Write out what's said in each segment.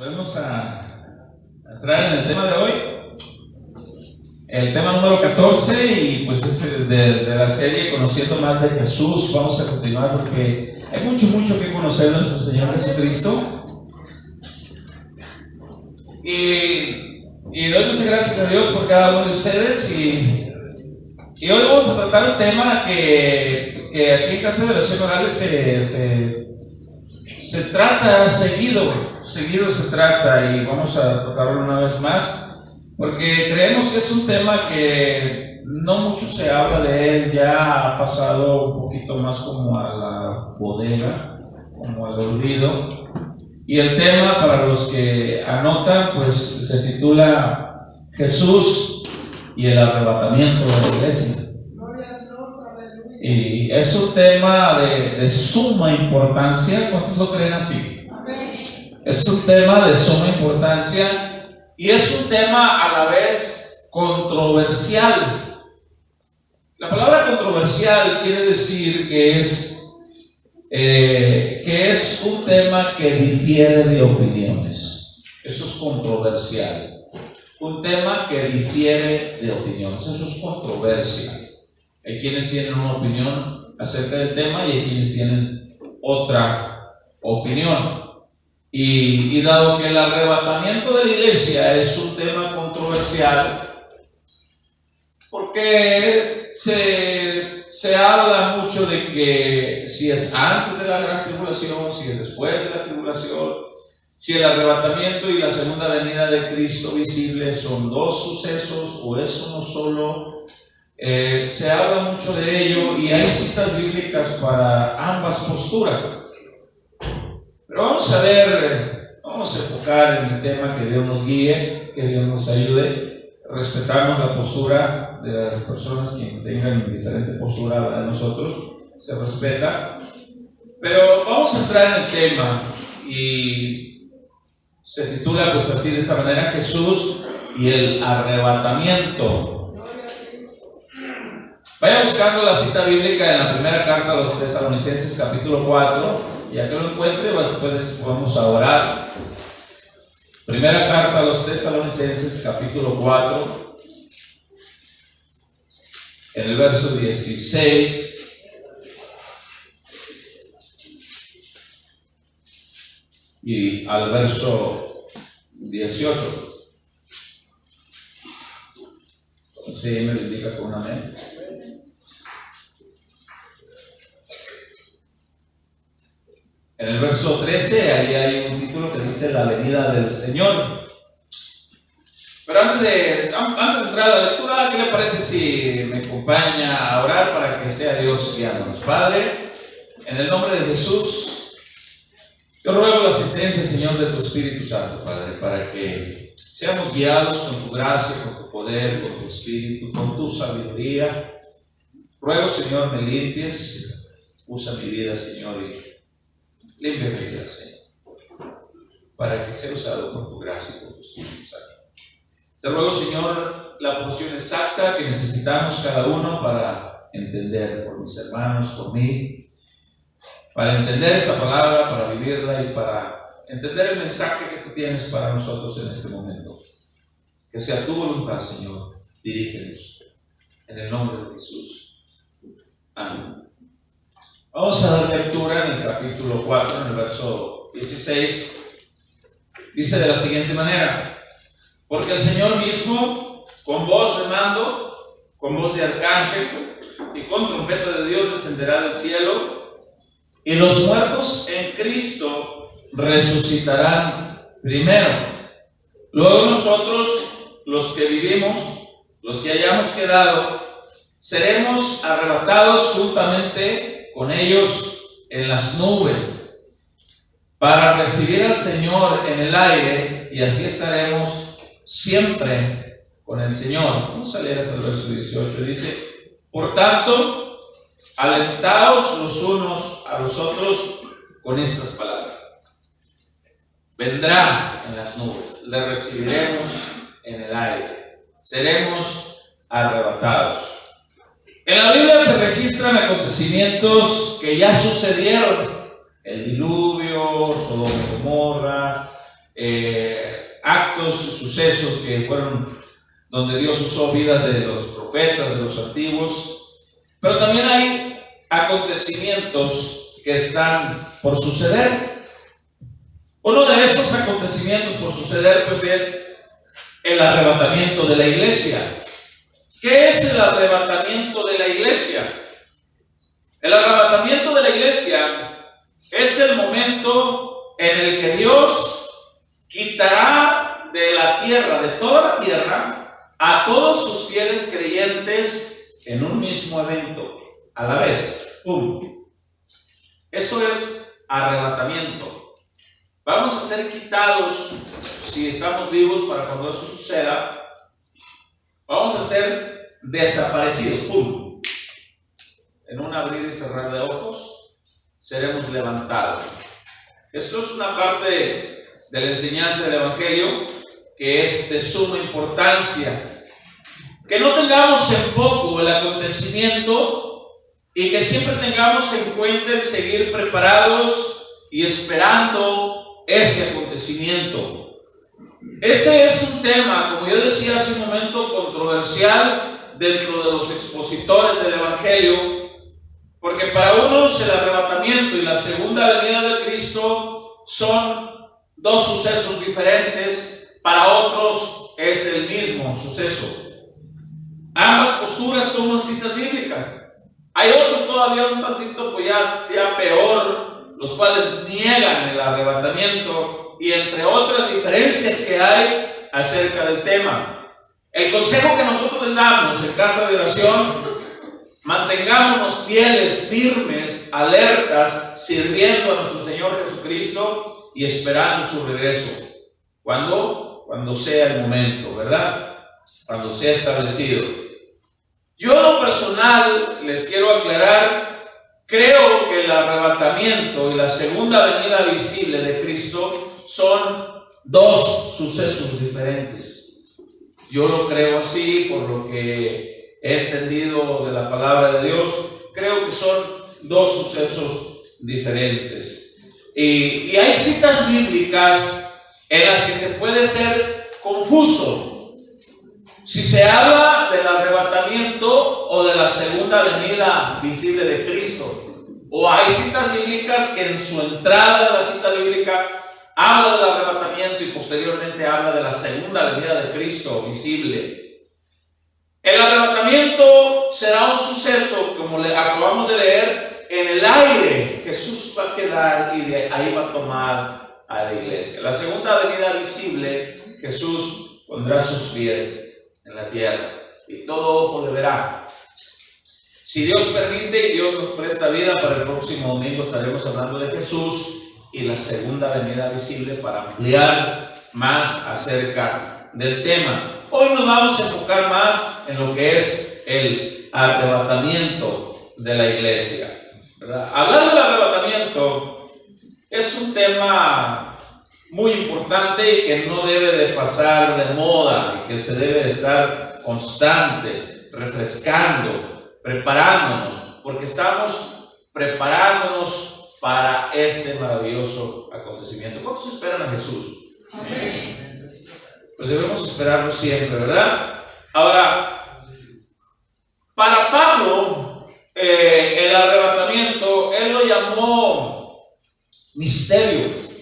Vamos a entrar en el tema de hoy, el tema número 14, y pues es de la serie Conociendo Más de Jesús. Vamos a continuar porque hay mucho que conocer de nuestro Señor Jesucristo. Y doy muchas gracias a Dios por cada uno de ustedes. Y hoy vamos a tratar un tema que aquí en Casa de Oración Orales se trata seguido se trata, y vamos a tocarlo una vez más porque creemos que es un tema que no mucho se habla de él. Ya ha pasado un poquito más como a la bodega, como al olvido. Y el tema, para los que anotan, pues se titula Jesús y el arrebatamiento de la iglesia. Y es un tema de suma importancia. ¿Cuántos lo creen así? Es un tema de suma importancia y es un tema a la vez controversial. La palabra controversial quiere decir que es un tema que difiere de opiniones. Eso es controversial. Un tema que difiere de opiniones. Eso es controversia. Hay quienes tienen una opinión acerca del tema y hay quienes tienen otra opinión. Y dado que el arrebatamiento de la iglesia es un tema controversial, porque se habla mucho de que si es antes de la gran tribulación, si es después de la tribulación, si el arrebatamiento y la segunda venida de Cristo visible son dos sucesos o es uno solo. Se habla mucho de ello y hay citas bíblicas para ambas posturas. Pero vamos a enfocar en el tema, que Dios nos guíe, que Dios nos ayude. Respetamos la postura de las personas que tengan diferente postura de nosotros, se respeta. Pero vamos a entrar en el tema y se titula pues así, de esta manera: Jesús y el arrebatamiento. Vaya buscando la cita bíblica en la primera carta a los Tesalonicenses, capítulo 4. Ya que lo encuentre, después vamos a orar. Primera carta a los Tesalonicenses, capítulo 4, en el verso 16. Y al verso 18. Sí, me lo indica con un amén. En el verso 13, ahí hay un título que dice la venida del Señor. Pero antes de entrar a la lectura, ¿qué le parece si me acompaña a orar para que sea Dios guiándonos? Padre, en el nombre de Jesús, yo ruego la asistencia, Señor, de tu Espíritu Santo, Padre, para que seamos guiados con tu gracia, con tu poder, con tu Espíritu, con tu sabiduría. Ruego, Señor, me limpies, usa mi vida, Señor, y limpia mi vida, Señor, para que sea usado por tu gracia y por tu Espíritu Santo. Te ruego, Señor, la porción exacta que necesitamos cada uno para entender, por mis hermanos, por mí, para entender esta palabra, para vivirla y para entender el mensaje que tú tienes para nosotros en este momento. Que sea tu voluntad, Señor, dirígenos. En el nombre de Jesús. Amén. Vamos a dar lectura en el capítulo 4, en el verso 16. Dice de la siguiente manera: porque el Señor mismo, con voz de mando, con voz de arcángel y con trompeta de Dios, descenderá del cielo, y los muertos en Cristo resucitarán primero. Luego nosotros, los que vivimos, los que hayamos quedado, seremos arrebatados juntamente con ellos en las nubes, para recibir al Señor en el aire, y así estaremos siempre con el Señor. Vamos a leer hasta el verso 18. Dice: por tanto, alentaos los unos a los otros con estas palabras. Vendrá en las nubes, le recibiremos en el aire, seremos arrebatados. En la Biblia se registran acontecimientos que ya sucedieron el diluvio, Sodoma y Gomorra, actos, sucesos que fueron donde Dios usó vidas de los profetas, de los antiguos, pero también hay acontecimientos que están por suceder. Uno de esos acontecimientos por suceder pues es el arrebatamiento de la iglesia. ¿Qué es el arrebatamiento de la iglesia? El arrebatamiento de la iglesia es el momento en el que Dios quitará de la tierra, de toda la tierra, a todos sus fieles creyentes en un mismo evento, a la vez. ¡Pum! Eso es arrebatamiento. Vamos a ser quitados, si estamos vivos para cuando eso suceda, vamos a ser desaparecidos. ¡Pum! En un abrir y cerrar de ojos, seremos levantados. Esto es una parte de la enseñanza del Evangelio que es de suma importancia. Que no tengamos en poco el acontecimiento y que siempre tengamos en cuenta el seguir preparados y esperando este acontecimiento. Este es un tema, como yo decía hace un momento, controversial dentro de los expositores del Evangelio, porque para unos el arrebatamiento y la segunda venida de Cristo son dos sucesos diferentes, para otros es el mismo suceso. Ambas posturas toman citas bíblicas. Hay otros todavía un tantito pues ya peor, los cuales niegan el arrebatamiento, y entre otras diferencias que hay acerca del tema. El consejo que nosotros les damos en Casa de Oración: mantengámonos fieles, firmes, alertas, sirviendo a nuestro Señor Jesucristo y esperando su regreso. Cuando sea el momento, ¿verdad? Cuando sea establecido. Yo en lo personal les quiero aclarar, creo que el arrebatamiento y la segunda venida visible de Cristo son dos sucesos diferentes. Yo lo creo así por lo que he entendido de la palabra de Dios. Creo que son dos sucesos diferentes. Y hay citas bíblicas en las que se puede ser confuso si se habla del arrebatamiento o de la segunda venida visible de Cristo. O hay citas bíblicas que en su entrada de la cita bíblica habla del arrebatamiento y posteriormente habla de la segunda venida de Cristo visible. El arrebatamiento será un suceso, como le acabamos de leer, en el aire. Jesús va a quedar y de ahí va a tomar a la iglesia. La segunda venida visible, Jesús pondrá sus pies en la tierra y todo ojo le verá. Si Dios permite y Dios nos presta vida, para el próximo domingo estaremos hablando de Jesús y la segunda venida visible para ampliar más acerca del tema. Hoy nos vamos a enfocar más en lo que es el arrebatamiento de la iglesia, ¿verdad? Hablar del arrebatamiento es un tema muy importante y que no debe de pasar de moda, y que se debe de estar constante, refrescando, preparándonos, porque estamos preparándonos para este maravilloso acontecimiento. ¿Cuántos esperan a Jesús? Amén. Pues debemos esperarlo siempre, ¿verdad? Ahora, para Pablo, el arrebatamiento, él lo llamó misterio.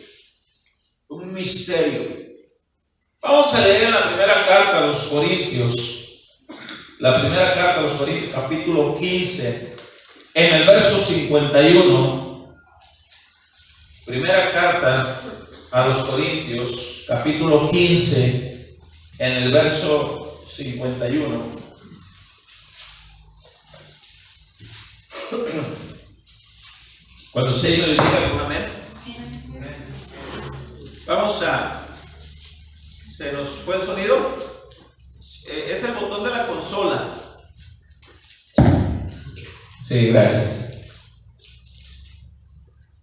Un misterio. Vamos a leer la primera carta a los Corintios. La primera carta a los Corintios, capítulo 15, en el verso 51. Primera carta a los Corintios, capítulo 15, en el verso 51. Cuando usted me lo diga con amén. Vamos a... ¿Se nos fue el sonido? Es el botón de la consola. Sí, gracias.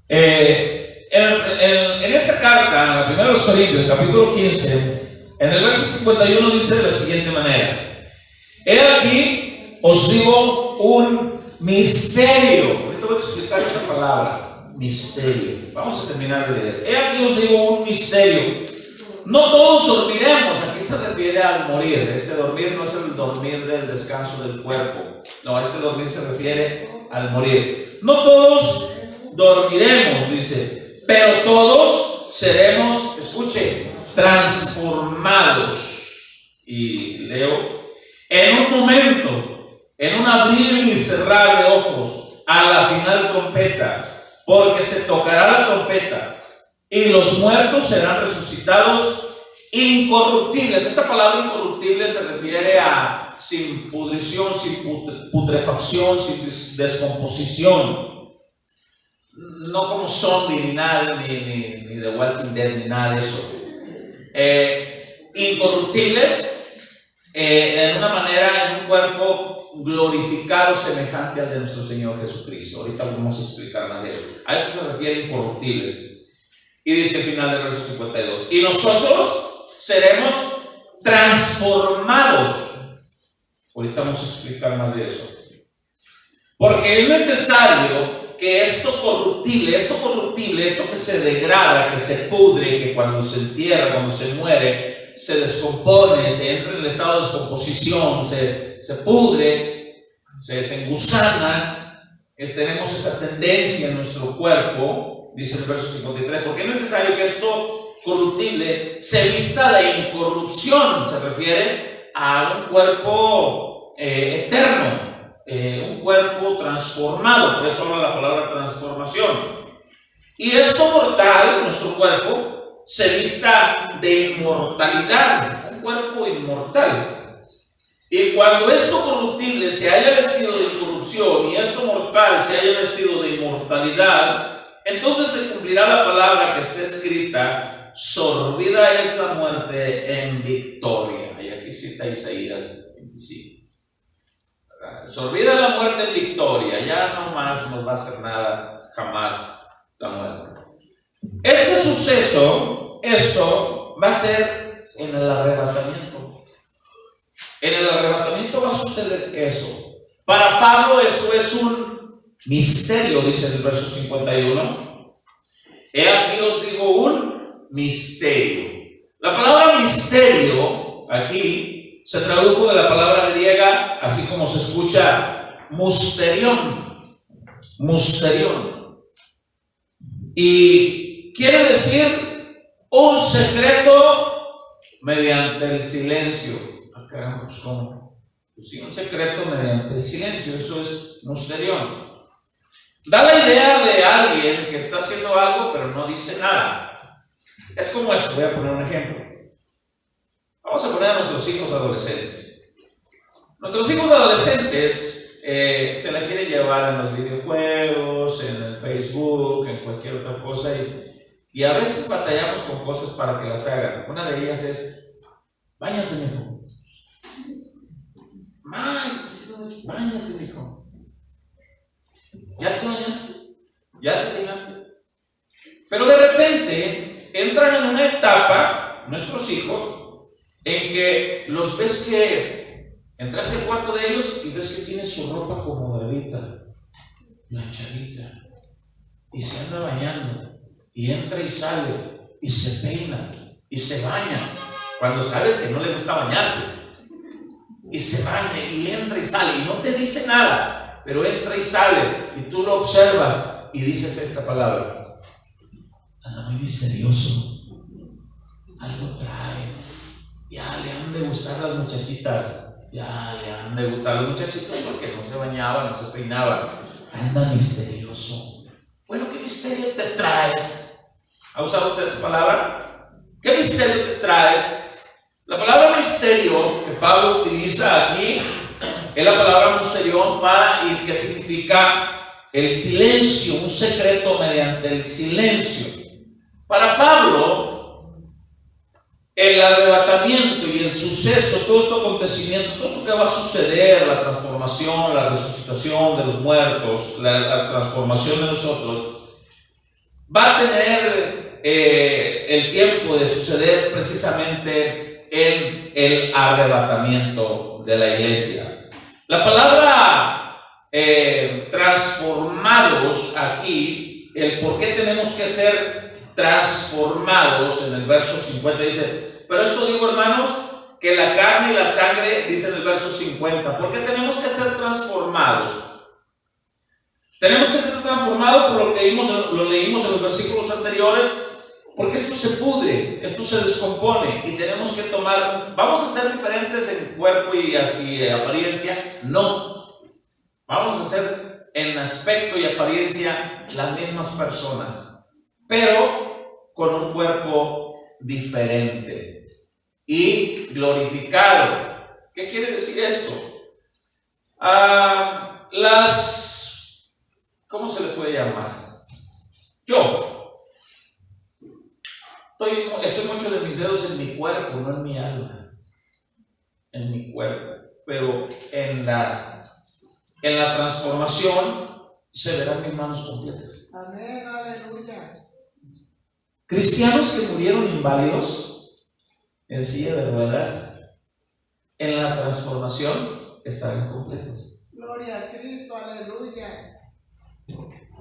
En esta carta, en la primera de los Corintios, el capítulo 15, en el verso 51 dice de la siguiente manera: he aquí os digo un misterio. Ahorita voy a explicar esa palabra. misterio. Vamos a terminar de leer. He aquí os digo un misterio. No todos dormiremos. Aquí se refiere al morir. Este dormir no es el dormir del descanso del cuerpo. No, este dormir se refiere al morir. No todos dormiremos, dice, pero todos seremos, escuche, transformados. Y leo, en un momento, en un abrir y cerrar de ojos, a la final trompeta, porque se tocará la trompeta y los muertos serán resucitados incorruptibles. Esta palabra incorruptible se refiere a sin pudrición, sin putrefacción, sin descomposición. No como zombie ni nada, ni The Walking Dead, ni nada de eso. Incorruptibles en una manera, en un cuerpo glorificado semejante al de nuestro Señor Jesucristo. Ahorita vamos a explicar más de eso. A eso se refiere incorruptible. Y dice al final del verso 52, y nosotros seremos transformados. Ahorita vamos a explicar más de eso. Porque es necesario que esto corruptible, esto que se degrada, que se pudre, que cuando se entierra, cuando se muere, se descompone, se entra en el estado de descomposición, se pudre, se engusana. Tenemos esa tendencia en nuestro cuerpo, dice el verso 53, porque es necesario que esto corruptible se vista de incorrupción. Se refiere a un cuerpo eterno, un cuerpo transformado. Por eso habla la palabra transformación. Y esto mortal, nuestro cuerpo, se vista de inmortalidad, un cuerpo inmortal. Y cuando esto corruptible se haya vestido de incorrupción y esto mortal se haya vestido de inmortalidad, entonces se cumplirá la palabra que está escrita: sorbida es la muerte en victoria. Y aquí cita Isaías 25. Sorbida es la muerte en victoria, ya no más nos va a hacer nada jamás la muerte. Este suceso, esto va a ser en el arrebatamiento. En el arrebatamiento va a suceder eso. Para Pablo esto es un misterio, dice en el verso 51. He aquí os digo un misterio. La palabra misterio aquí se tradujo de la palabra griega, así como se escucha, musterión. Musterión. Y quiere decir un secreto mediante el silencio. Caramba, pues ¿cómo? Pues sí, un secreto mediante el silencio. Eso es musterión. Da la idea de alguien que está haciendo algo pero no dice nada. Es como esto. Voy a poner un ejemplo. Vamos a poner a nuestros hijos adolescentes. Nuestros hijos adolescentes se la quieren llevar en los videojuegos, en el Facebook, en cualquier otra cosa, y a veces batallamos con cosas para que las hagan. Una de ellas es: báñate, mijo. Báñate, mijo. ¿Ya te bañaste? ¿Ya te peinaste? Pero de repente entran en una etapa, nuestros hijos, en que los ves que entraste al cuarto de ellos y ves que tiene su ropa acomodadita, planchadita, y se anda bañando, y entra y sale, y se peina, y se baña, cuando sabes que no le gusta bañarse, y se baña, y entra y sale, y no te dice nada, pero entra y sale, y tú lo observas, y dices esta palabra: anda muy misterioso, algo trae, ya le han de gustar las muchachitas. Ya le han de gustar los muchachitos porque no se bañaba, no se peinaba. Anda misterioso. Bueno, ¿qué misterio te traes? ¿Ha usado usted esa palabra? ¿Qué misterio te traes? La palabra misterio que Pablo utiliza aquí es la palabra musterión y que significa el silencio, un secreto mediante el silencio. Para Pablo, el arrebatamiento y el suceso, todo este acontecimiento, todo esto que va a suceder, la transformación, la resucitación de los muertos, la transformación de nosotros, va a tener el tiempo de suceder precisamente en el arrebatamiento de la iglesia. La palabra transformados aquí el por qué tenemos que ser transformados, en el verso 50 dice, pero esto digo, hermanos, que la carne y la sangre, dice en el verso 50, ¿por qué tenemos que ser transformados? Tenemos que ser transformados por lo que lo leímos en los versículos anteriores, porque esto se pudre, esto se descompone y tenemos que tomar, ¿vamos a ser diferentes en cuerpo y así apariencia? No, vamos a ser en aspecto y apariencia las mismas personas, pero con un cuerpo diferente y glorificado. ¿Qué quiere decir esto? ¿Cómo se le puede llamar? Yo estoy mucho de mis dedos en mi cuerpo, no en mi alma, en mi cuerpo, pero en la transformación se verán mis manos completas. Amén, aleluya. Cristianos que murieron inválidos en silla de ruedas, en la transformación estarán completos. Gloria a Cristo, aleluya.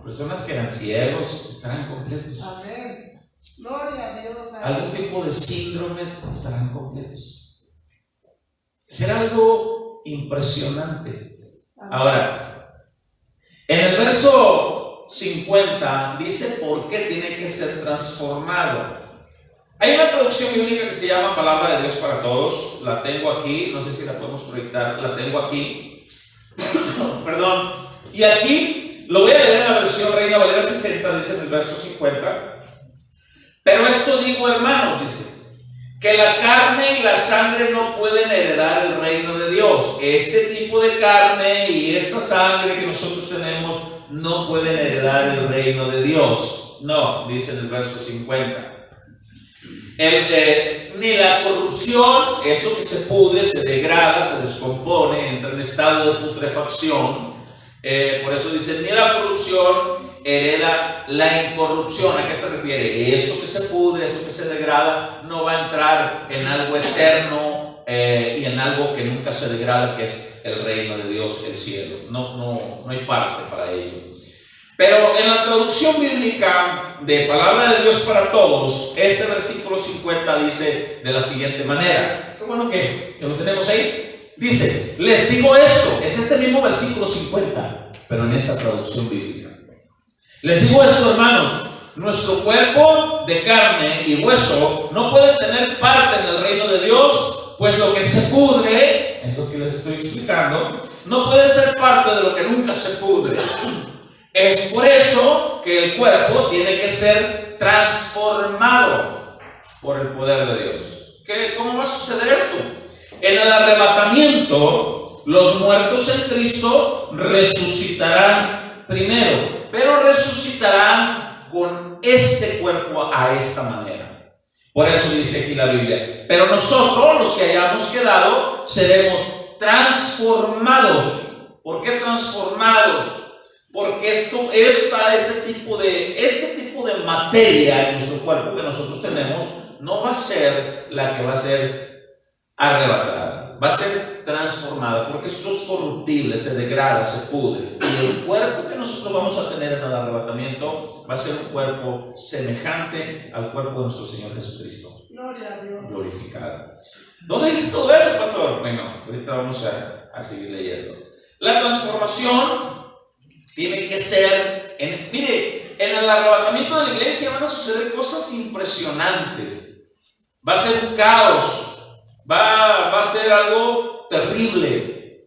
Personas que eran ciegos estarán completos. Amén. Gloria a Dios. Algún tipo de síndromes estarán completos. Será algo impresionante. Amén. Ahora, en el verso 50 dice por qué tiene que ser transformado. Hay una traducción bíblica que se llama Palabra de Dios para Todos. La tengo aquí, no sé si la podemos proyectar. La tengo aquí. Perdón. Y aquí lo voy a leer en la versión Reina Valera 60, dice en el verso 50. Pero esto digo, hermanos, dice, que la carne y la sangre no pueden heredar el reino de Dios. Este tipo de carne y esta sangre que nosotros tenemos no pueden heredar el reino de Dios. No, dice en el verso 50. Ni la corrupción, esto que se pudre, se degrada, se descompone, entra en estado de putrefacción. Por eso dice, ni la corrupción hereda la incorrupción. ¿A qué se refiere? Esto que se pudre, esto que se degrada, no va a entrar en algo eterno y en algo que nunca se degrada, que es el reino de Dios, el cielo. No hay parte para ello. Pero en la traducción bíblica de Palabra de Dios para Todos, este versículo 50 dice de la siguiente manera. Qué bueno que lo tenemos ahí. Dice, les digo esto, es este mismo versículo 50, pero en esa traducción bíblica. Les digo esto, hermanos, nuestro cuerpo de carne y hueso no puede tener parte en el reino de Dios, pues lo que se pudre, es lo que les estoy explicando, no puede ser parte de lo que nunca se pudre. Es por eso que el cuerpo tiene que ser transformado por el poder de Dios. ¿Cómo va a suceder esto? En el arrebatamiento, los muertos en Cristo resucitarán primero, pero resucitarán con este cuerpo a esta manera. Por eso dice aquí la Biblia, pero nosotros, los que hayamos quedado, seremos transformados. ¿Por qué transformados? Porque este tipo de materia en nuestro cuerpo que nosotros tenemos no va a ser la que va a ser arrebatada, va a ser transformada, porque esto es corruptible, se degrada, se pudre, y el cuerpo que nosotros vamos a tener en el arrebatamiento va a ser un cuerpo semejante al cuerpo de nuestro Señor Jesucristo. Gloria a Dios. Glorificado. ¿Dónde dice todo eso, pastor? Bueno, ahorita vamos a seguir leyendo. La transformación tiene que ser, mire, en el arrebatamiento de la iglesia van a suceder cosas impresionantes. Va a ser un caos, va a ser algo terrible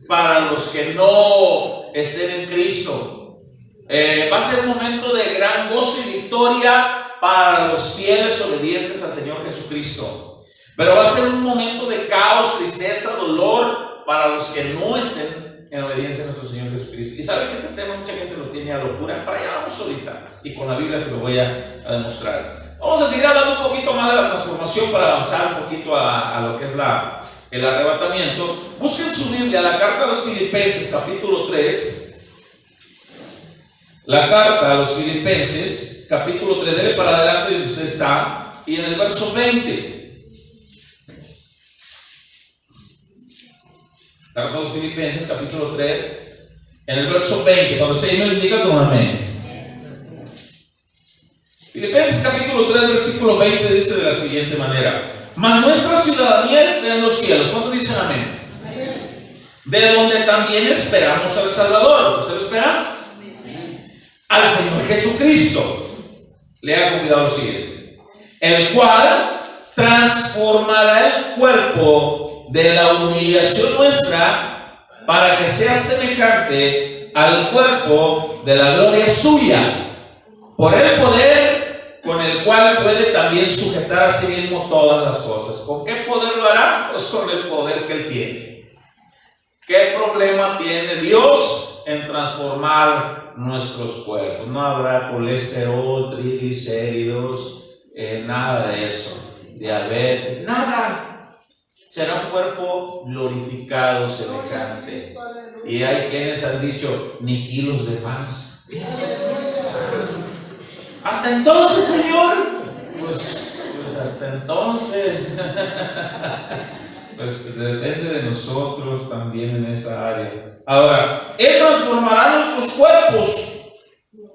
para los que no estén en Cristo. Va a ser un momento de gran gozo y victoria para los fieles obedientes al Señor Jesucristo. Pero va a ser un momento de caos, tristeza, dolor para los que no estén en obediencia a nuestro Señor Jesucristo. Y saben que este tema mucha gente lo tiene a locura. Para allá vamos ahorita, y con la Biblia se lo voy a demostrar. Vamos a seguir hablando un poquito más de la transformación para avanzar un poquito a lo que es el arrebatamiento. Busquen su Biblia, la carta a los Filipenses, capítulo 3. La carta a los Filipenses, capítulo 3, debe para adelante donde usted está, y en el verso 20. Carta a los Filipenses, capítulo 3, en el verso 20. Cuando usted me lo indica, como amén. Filipenses capítulo 3, versículo 20 dice de la siguiente manera: mas nuestra ciudadanía está en los cielos. ¿Cuántos dicen amén? Amén. De donde también esperamos al Salvador. ¿Usted lo espera? Al Señor Jesucristo. Lea con cuidado lo siguiente: el cual transformará el cuerpo de la humillación nuestra para que sea semejante al cuerpo de la gloria suya, por el poder con el cual puede también sujetar a sí mismo todas las cosas. ¿Con qué poder lo hará? Pues con el poder que Él tiene. ¿Qué problema tiene Dios en transformar nuestros cuerpos? No habrá colesterol, triglicéridos, nada de eso, diabetes, nada. Será un cuerpo glorificado, semejante. Y hay quienes han dicho, ni kilos de más. Hasta entonces, Señor, pues hasta entonces. Pues depende de nosotros también en esa área. Ahora, Él transformará nuestros cuerpos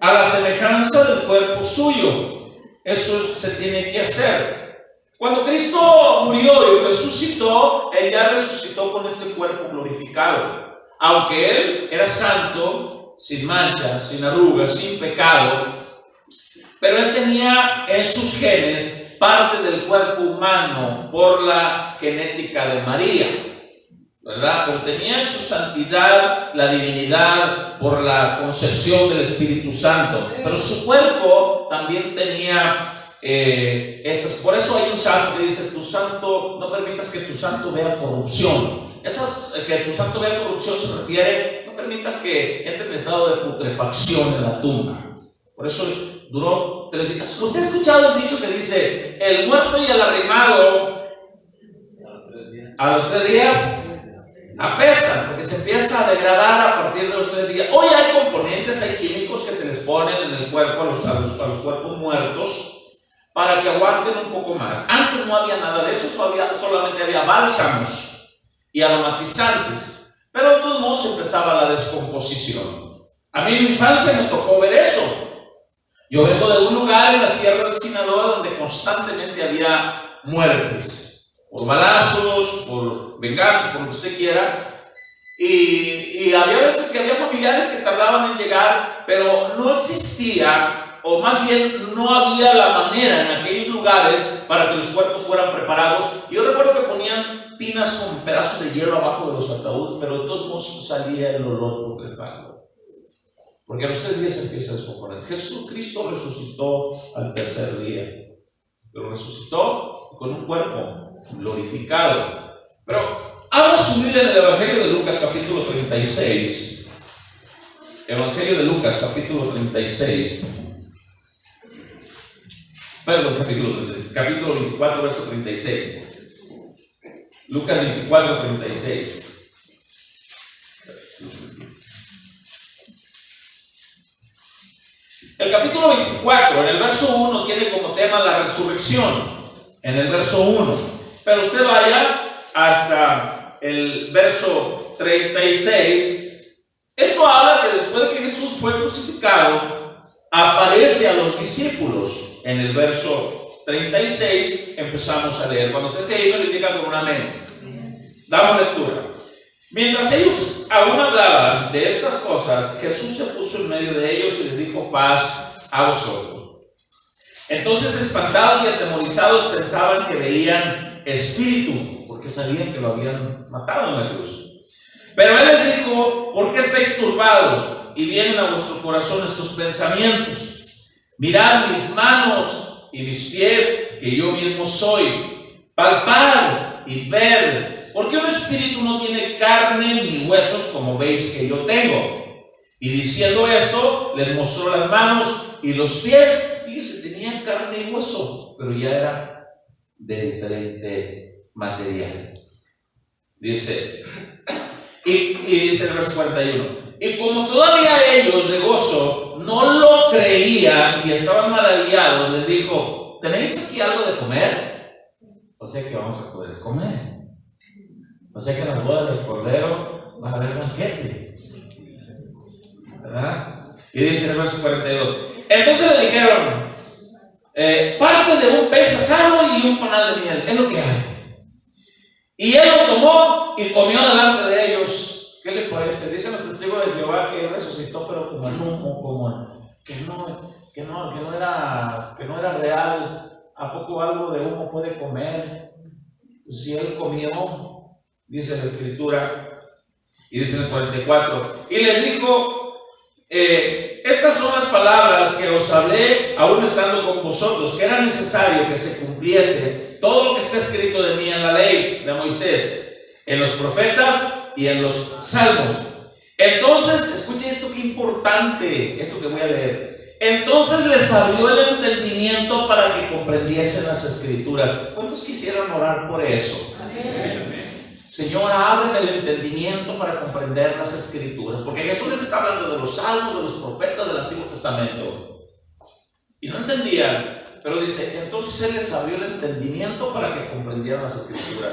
a la semejanza del cuerpo suyo. Eso se tiene que hacer. Cuando Cristo murió y resucitó, Él ya resucitó con este cuerpo glorificado. Aunque Él era santo, sin mancha, sin arrugas, sin pecado, pero Él tenía en sus genes parte del cuerpo humano por la genética de María, ¿verdad? Pero tenía en su santidad la divinidad por la concepción del Espíritu Santo. Pero su cuerpo también tenía esas. Por eso hay un salmo que dice: tu santo, no permitas que tu santo vea corrupción. Que tu santo vea corrupción se refiere, no permitas que entre en estado de putrefacción en la tumba. Por eso duró 3 días. ¿Usted ha escuchado el dicho que dice: el muerto y el arrimado a los 3 días apestan, porque se empieza a degradar a partir de los 3 días? Hoy hay componentes, hay químicos que se les ponen en el cuerpo a los cuerpos muertos para que aguanten un poco más. Antes no había nada de eso, solamente había bálsamos y aromatizantes, pero de todos modos empezaba la descomposición. A mí en mi infancia me tocó ver eso. Yo vengo de un lugar en la Sierra de Sinaloa donde constantemente había muertes, por balazos, por venganza, por lo que usted quiera, y había veces que había familiares que tardaban en llegar, pero no existía, o más bien no había la manera en aquellos lugares para que los cuerpos fueran preparados. Yo recuerdo que ponían tinas con pedazos de hierro abajo de los ataúdes, pero de todos modos salía el olor putrefacto. Porque a los 3 días empieza a descomponer. Jesucristo resucitó al 3er día, pero resucitó con un cuerpo glorificado. Pero abra su Biblia en el Evangelio de Lucas capítulo 36. Evangelio de Lucas capítulo 36. Perdón, capítulo 24, verso 36. Lucas 24, 36. El capítulo 24, en el verso 1, tiene como tema la resurrección. En el verso 1. Pero usted vaya hasta el verso 36. Esto habla que después de que Jesús fue crucificado, aparece a los discípulos. En el verso 36 empezamos a leer. Cuando usted esté ahí, me lo indica con un amén. Damos lectura. Mientras ellos aún hablaban de estas cosas, Jesús se puso en medio de ellos y les dijo: paz a vosotros. Entonces, espantados y atemorizados, pensaban que veían espíritu, porque sabían que lo habían matado en la cruz. Pero Él les dijo: ¿por qué estáis turbados y vienen a vuestro corazón estos pensamientos? Mirad mis manos y mis pies, que yo mismo soy. Palpad y ved. Porque un espíritu no tiene carne ni huesos como veis que yo tengo. Y diciendo esto, les mostró las manos y los pies. Fíjense, tenían carne y hueso, pero ya era de diferente material. Dice, y dice el verso 41. Y como todavía ellos de gozo no lo creían y estaban maravillados, les dijo: ¿tenéis aquí algo de comer? O sea que vamos a poder comer. O sea que en la boda del Cordero va a haber banquete, ¿verdad? Y dice en el verso 42: entonces le dijeron: parte de un pez asado y un panal de miel, es lo que hay. Y él lo tomó y comió delante de ellos. ¿Qué le parece? Dicen los testigos de Jehová que él resucitó, pero como en humo, como que no era real. ¿A poco algo de humo puede comer? Pues si él comió, dice la escritura, y dice en el 44, y les dijo, estas son las palabras que os hablé aún estando con vosotros, que era necesario que se cumpliese todo lo que está escrito de mí en la ley de Moisés, en los profetas y en los salmos. Entonces, escuchen esto, que importante, esto que voy a leer. Entonces les abrió el entendimiento para que comprendiesen las escrituras. ¿Cuántos quisieran orar por eso? Amén. Señor, ábreme el entendimiento para comprender las escrituras, porque Jesús les está hablando de los salmos, de los profetas del Antiguo Testamento, y no entendían, pero dice, entonces Él les abrió el entendimiento para que comprendieran las escrituras.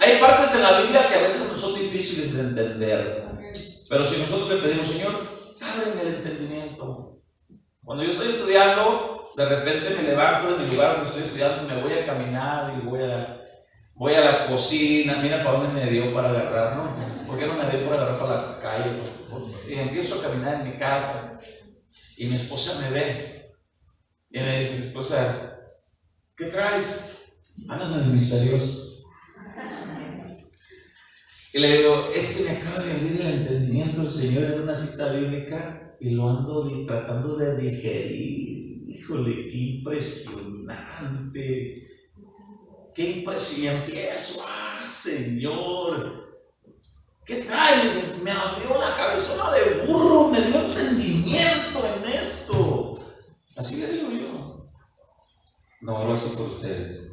Hay partes en la Biblia que a veces no son difíciles de entender, pero si nosotros le pedimos, Señor, ábreme el entendimiento. Cuando yo estoy estudiando, de repente me levanto de mi lugar donde estoy estudiando y me voy a caminar y voy a la cocina. Mira para dónde me dio para agarrar, ¿no? ¿Por qué no me dio para agarrar para la calle? Y empiezo a caminar en mi casa y mi esposa me ve y me dice, mi esposa, ¿qué traes? Háblame de misterioso. Y le digo, es que me acaba de abrir el entendimiento el Señor en una cita bíblica y lo ando tratando de digerir. Híjole, qué impresionante. Qué impresionante. Empiezo, Señor, ¿qué traes? Me abrió la cabezona de burro, me dio entendimiento en esto. Así le digo yo. No, oro así por ustedes.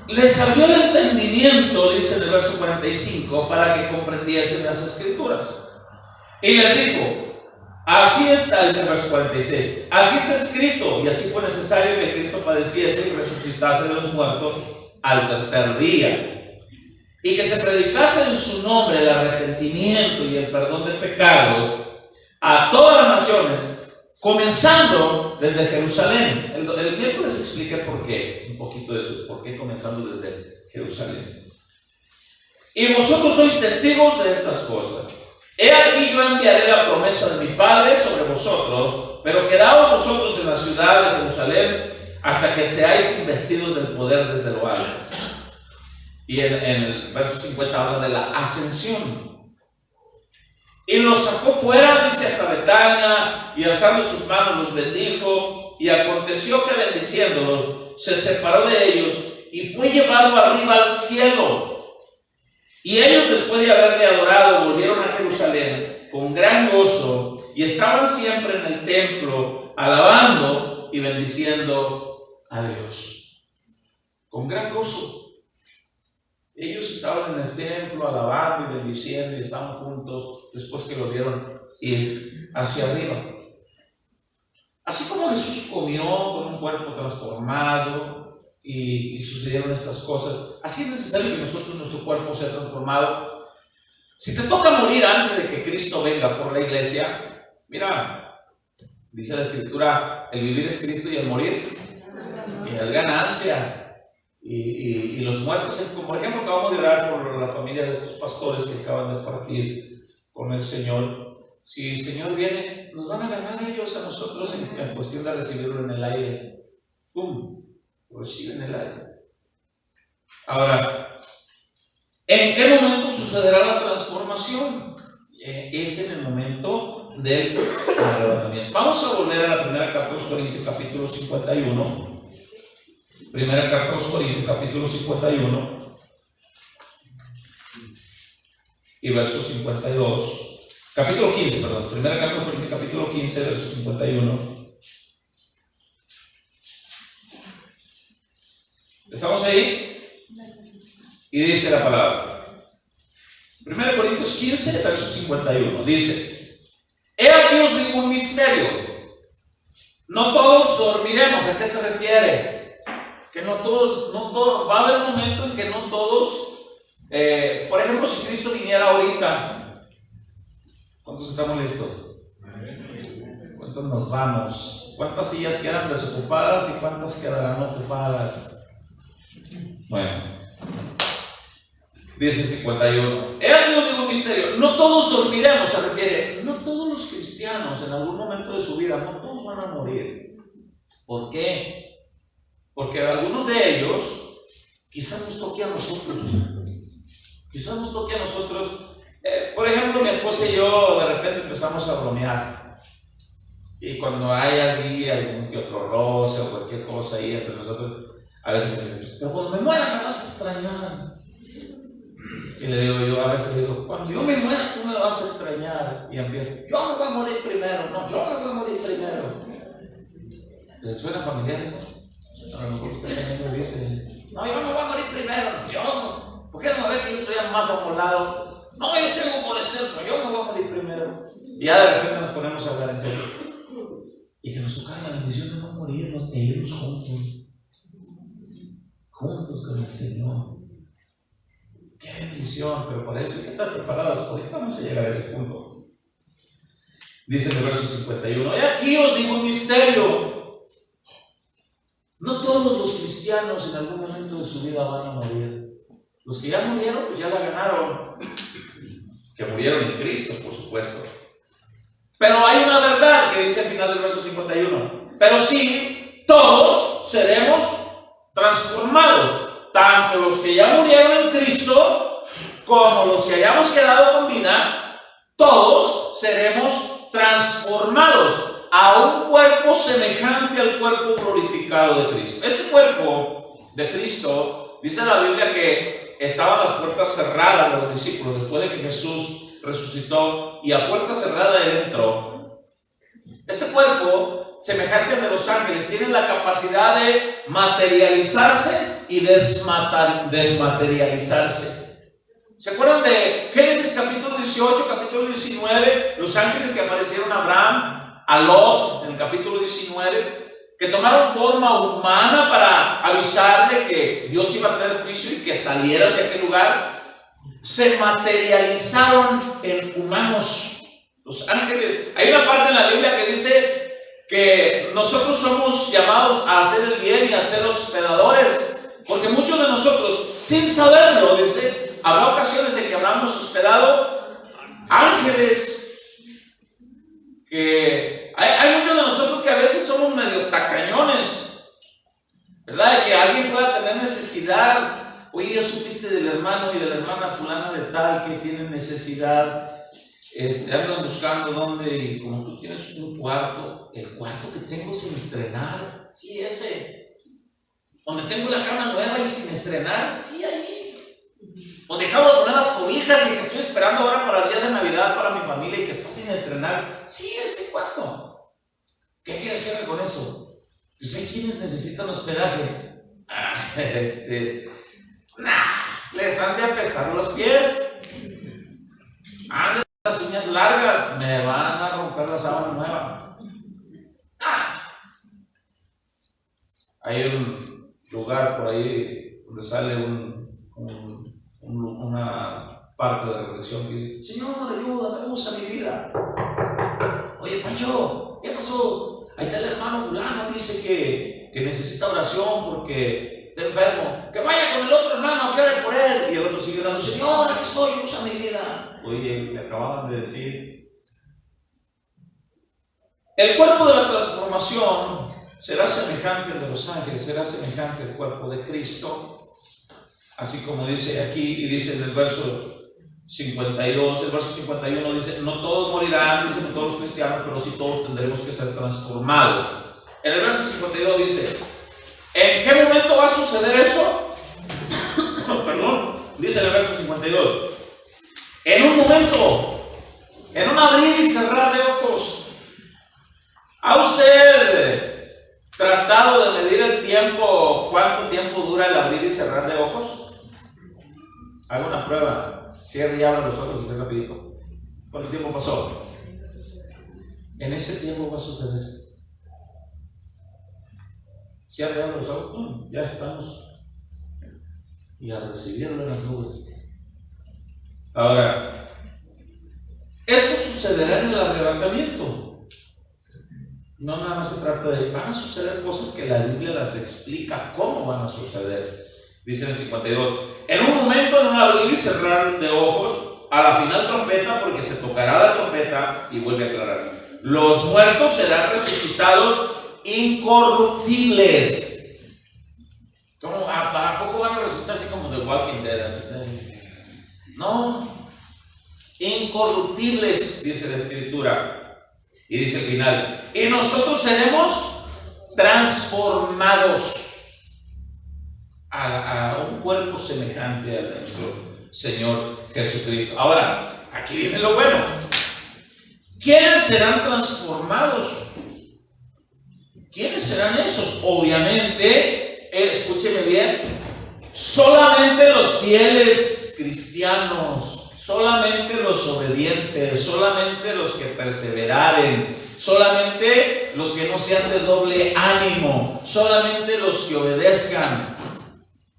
Les abrió el entendimiento, dice en el verso 45, para que comprendiesen las escrituras. Y les dijo, así está, dice el verso 46, así está escrito, y así fue necesario que Cristo padeciese y resucitase de los muertos al tercer día, y que se predicase en su nombre el arrepentimiento y el perdón de pecados a todas las naciones, comenzando desde Jerusalén. El miércoles expliqué por qué, un poquito de eso, por qué comenzando desde Jerusalén. Y vosotros sois testigos de estas cosas. He aquí yo enviaré la promesa de mi Padre sobre vosotros, pero quedaos vosotros en la ciudad de Jerusalén hasta que seáis investidos del poder desde lo alto. Y en el verso 50 habla de la ascensión. Y los sacó fuera, dice, hasta Betania, y alzando sus manos los bendijo, y aconteció que bendiciéndolos se separó de ellos y fue llevado arriba al cielo. Y ellos, después de haberle adorado, volvieron a Jerusalén con gran gozo y estaban siempre en el templo alabando y bendiciendo a Dios. Con gran gozo. Ellos estaban en el templo alabando y bendiciendo y estaban juntos después que lo vieron ir hacia arriba. Así como Jesús comió con un cuerpo transformado y sucedieron estas cosas, así es necesario que nuestro cuerpo sea transformado. Si te toca morir antes de que Cristo venga por la iglesia, mira, dice la Escritura, el vivir es Cristo y el morir es ganancia. Y los muertos, como por ejemplo acabamos de orar por la familia de estos pastores que acaban de partir con el Señor. Si el Señor viene, nos van a ganar ellos a nosotros en cuestión de recibirlo en el aire. ¡Pum! Lo reciben en el aire. Ahora, ¿en qué momento sucederá la transformación? Es en el momento del arrebatamiento. Vamos a volver a la primera carta de los Corintios, capítulo 51. Primera carta a los Corintios, capítulo 51 y verso 52. Capítulo 15, perdón. Primera carta a los Corintios, capítulo 15, verso 51. ¿Estamos ahí? Y dice la palabra. Primera Corintios 15, verso 51. Dice: He aquí os digo un misterio. No todos dormiremos. ¿A qué se refiere? Que no todos, va a haber un momento en que no todos, por ejemplo, si Cristo viniera ahorita, ¿cuántos estamos listos? cuántos nos vamos? ¿Cuántas sillas quedan desocupadas y cuántas quedarán ocupadas? Bueno, dice el 51. He aquí os digo un misterio. No todos dormiremos, se refiere. No todos los cristianos en algún momento de su vida, no todos van a morir. ¿Por qué? Porque algunos de ellos quizás nos toque a nosotros. Quizás nos toque a nosotros. Por ejemplo, mi esposa y yo de repente empezamos a bromear. Y cuando hay algún que otro roce o cualquier cosa ahí entre nosotros, a veces decimos, pero cuando me muera me vas a extrañar. Y le digo yo, a veces le digo, cuando yo me muera tú me vas a extrañar. Y empieza, yo me voy a morir primero. No, yo me voy a morir primero. ¿Les suena familiar eso? A lo mejor usted también me dice, no, yo me voy a morir primero. Yo, ¿por qué no me ve que yo estoy más amolado? No, yo tengo colesterol, yo me voy a morir primero. Y ya de repente nos ponemos a hablar en serio. Y que nos tocara la bendición de no morirnos e irnos juntos con el Señor. Qué bendición, pero para eso hay que estar preparados. Ahorita vamos a llegar a ese punto. Dice en el verso 51, y aquí os digo un misterio. No todos los cristianos en algún momento de su vida van a morir. Los que ya murieron, pues ya la ganaron. Que murieron en Cristo, por supuesto. Pero hay una verdad que dice al final del verso 51. Pero sí, todos seremos transformados. Tanto los que ya murieron en Cristo, como los que hayamos quedado con vida, todos seremos transformados a un cuerpo semejante al cuerpo glorificado de Cristo. Este cuerpo de Cristo, dice la Biblia que estaban las puertas cerradas de los discípulos después de que Jesús resucitó y a puerta cerrada él entró. Este cuerpo, semejante al de los ángeles, tiene la capacidad de materializarse y desmaterializarse. ¿Se acuerdan de Génesis capítulo 18, capítulo 19? Los ángeles que aparecieron a Abraham, a Lot, en el capítulo 19, que tomaron forma humana para avisarle que Dios iba a tener juicio y que salieran de aquel lugar. Se materializaron en humanos. Los ángeles, hay una parte en la Biblia que dice que nosotros somos llamados a hacer el bien y a ser hospedadores, porque muchos de nosotros, sin saberlo, dice, habrá ocasiones en que habramos hospedado ángeles. Que hay muchos de nosotros que a veces somos medio tacañones, ¿verdad? De que alguien pueda tener necesidad. Oye, ya supiste del hermano y de la hermana fulana de tal que tienen necesidad, andan buscando dónde, y como tú tienes un cuarto, el cuarto que tengo sin estrenar, sí, ese, donde tengo la cama nueva y sin estrenar, sí, ahí, donde acabo de poner las cobijas y que estoy esperando ahora para el día de Navidad para mi familia y que está sin estrenar, sí, ese cuarto. ¿Qué quieres que haga con eso? Pues hay quienes necesitan hospedaje. Les han de apestar los pies. Han de las uñas largas. Me van a romper la sábana nueva. Hay un lugar por ahí donde sale una parte de reflexión que dice: Señor, ayúdame, usa mi vida. Oye, Pancho, ¿qué pasó? Ahí está el hermano fulano, dice que necesita oración porque está enfermo. Que vaya con el otro hermano, que ore por él. Y el otro sigue orando: Señor, aquí estoy, usa mi vida. Oye, le acababan de decir. El cuerpo de la transformación será semejante al de los ángeles, será semejante al cuerpo de Cristo. Así como dice aquí, y dice en el verso 52, el verso 51 dice: no todos morirán, dice, no todos los cristianos, pero sí todos tendremos que ser transformados. En el verso 52 dice: ¿en qué momento va a suceder eso? Perdón, dice en el verso 52: en un momento, en un abrir y cerrar de ojos. ¿Ha usted tratado de medir el tiempo, cuánto tiempo dura el abrir y cerrar de ojos? Haga una prueba, cierre y abra los ojos y rapidito. ¿Cuánto tiempo pasó? En ese tiempo va a suceder. Cierre y abra los ojos, ya estamos. Y a recibirlo en las nubes. Ahora, esto sucederá en el arrebatamiento. No nada más se trata de, van a suceder cosas que la Biblia las explica cómo van a suceder. Dice en el 52, en un momento, en un abrir y cerrar de ojos, a la final trompeta, porque se tocará la trompeta, y vuelve a aclarar, los muertos serán resucitados incorruptibles. ¿Cómo? ¿A poco van a resucitar así como de Walking Dead? No, incorruptibles, dice la Escritura. Y dice el final, y nosotros seremos transformados a un cuerpo semejante al de nuestro Señor Jesucristo. Ahora, aquí viene lo bueno. ¿Quiénes serán transformados? ¿Quiénes serán esos? Obviamente, escúcheme bien, solamente los fieles cristianos, solamente los obedientes, solamente los que perseveraren, solamente los que no sean de doble ánimo, solamente los que obedezcan,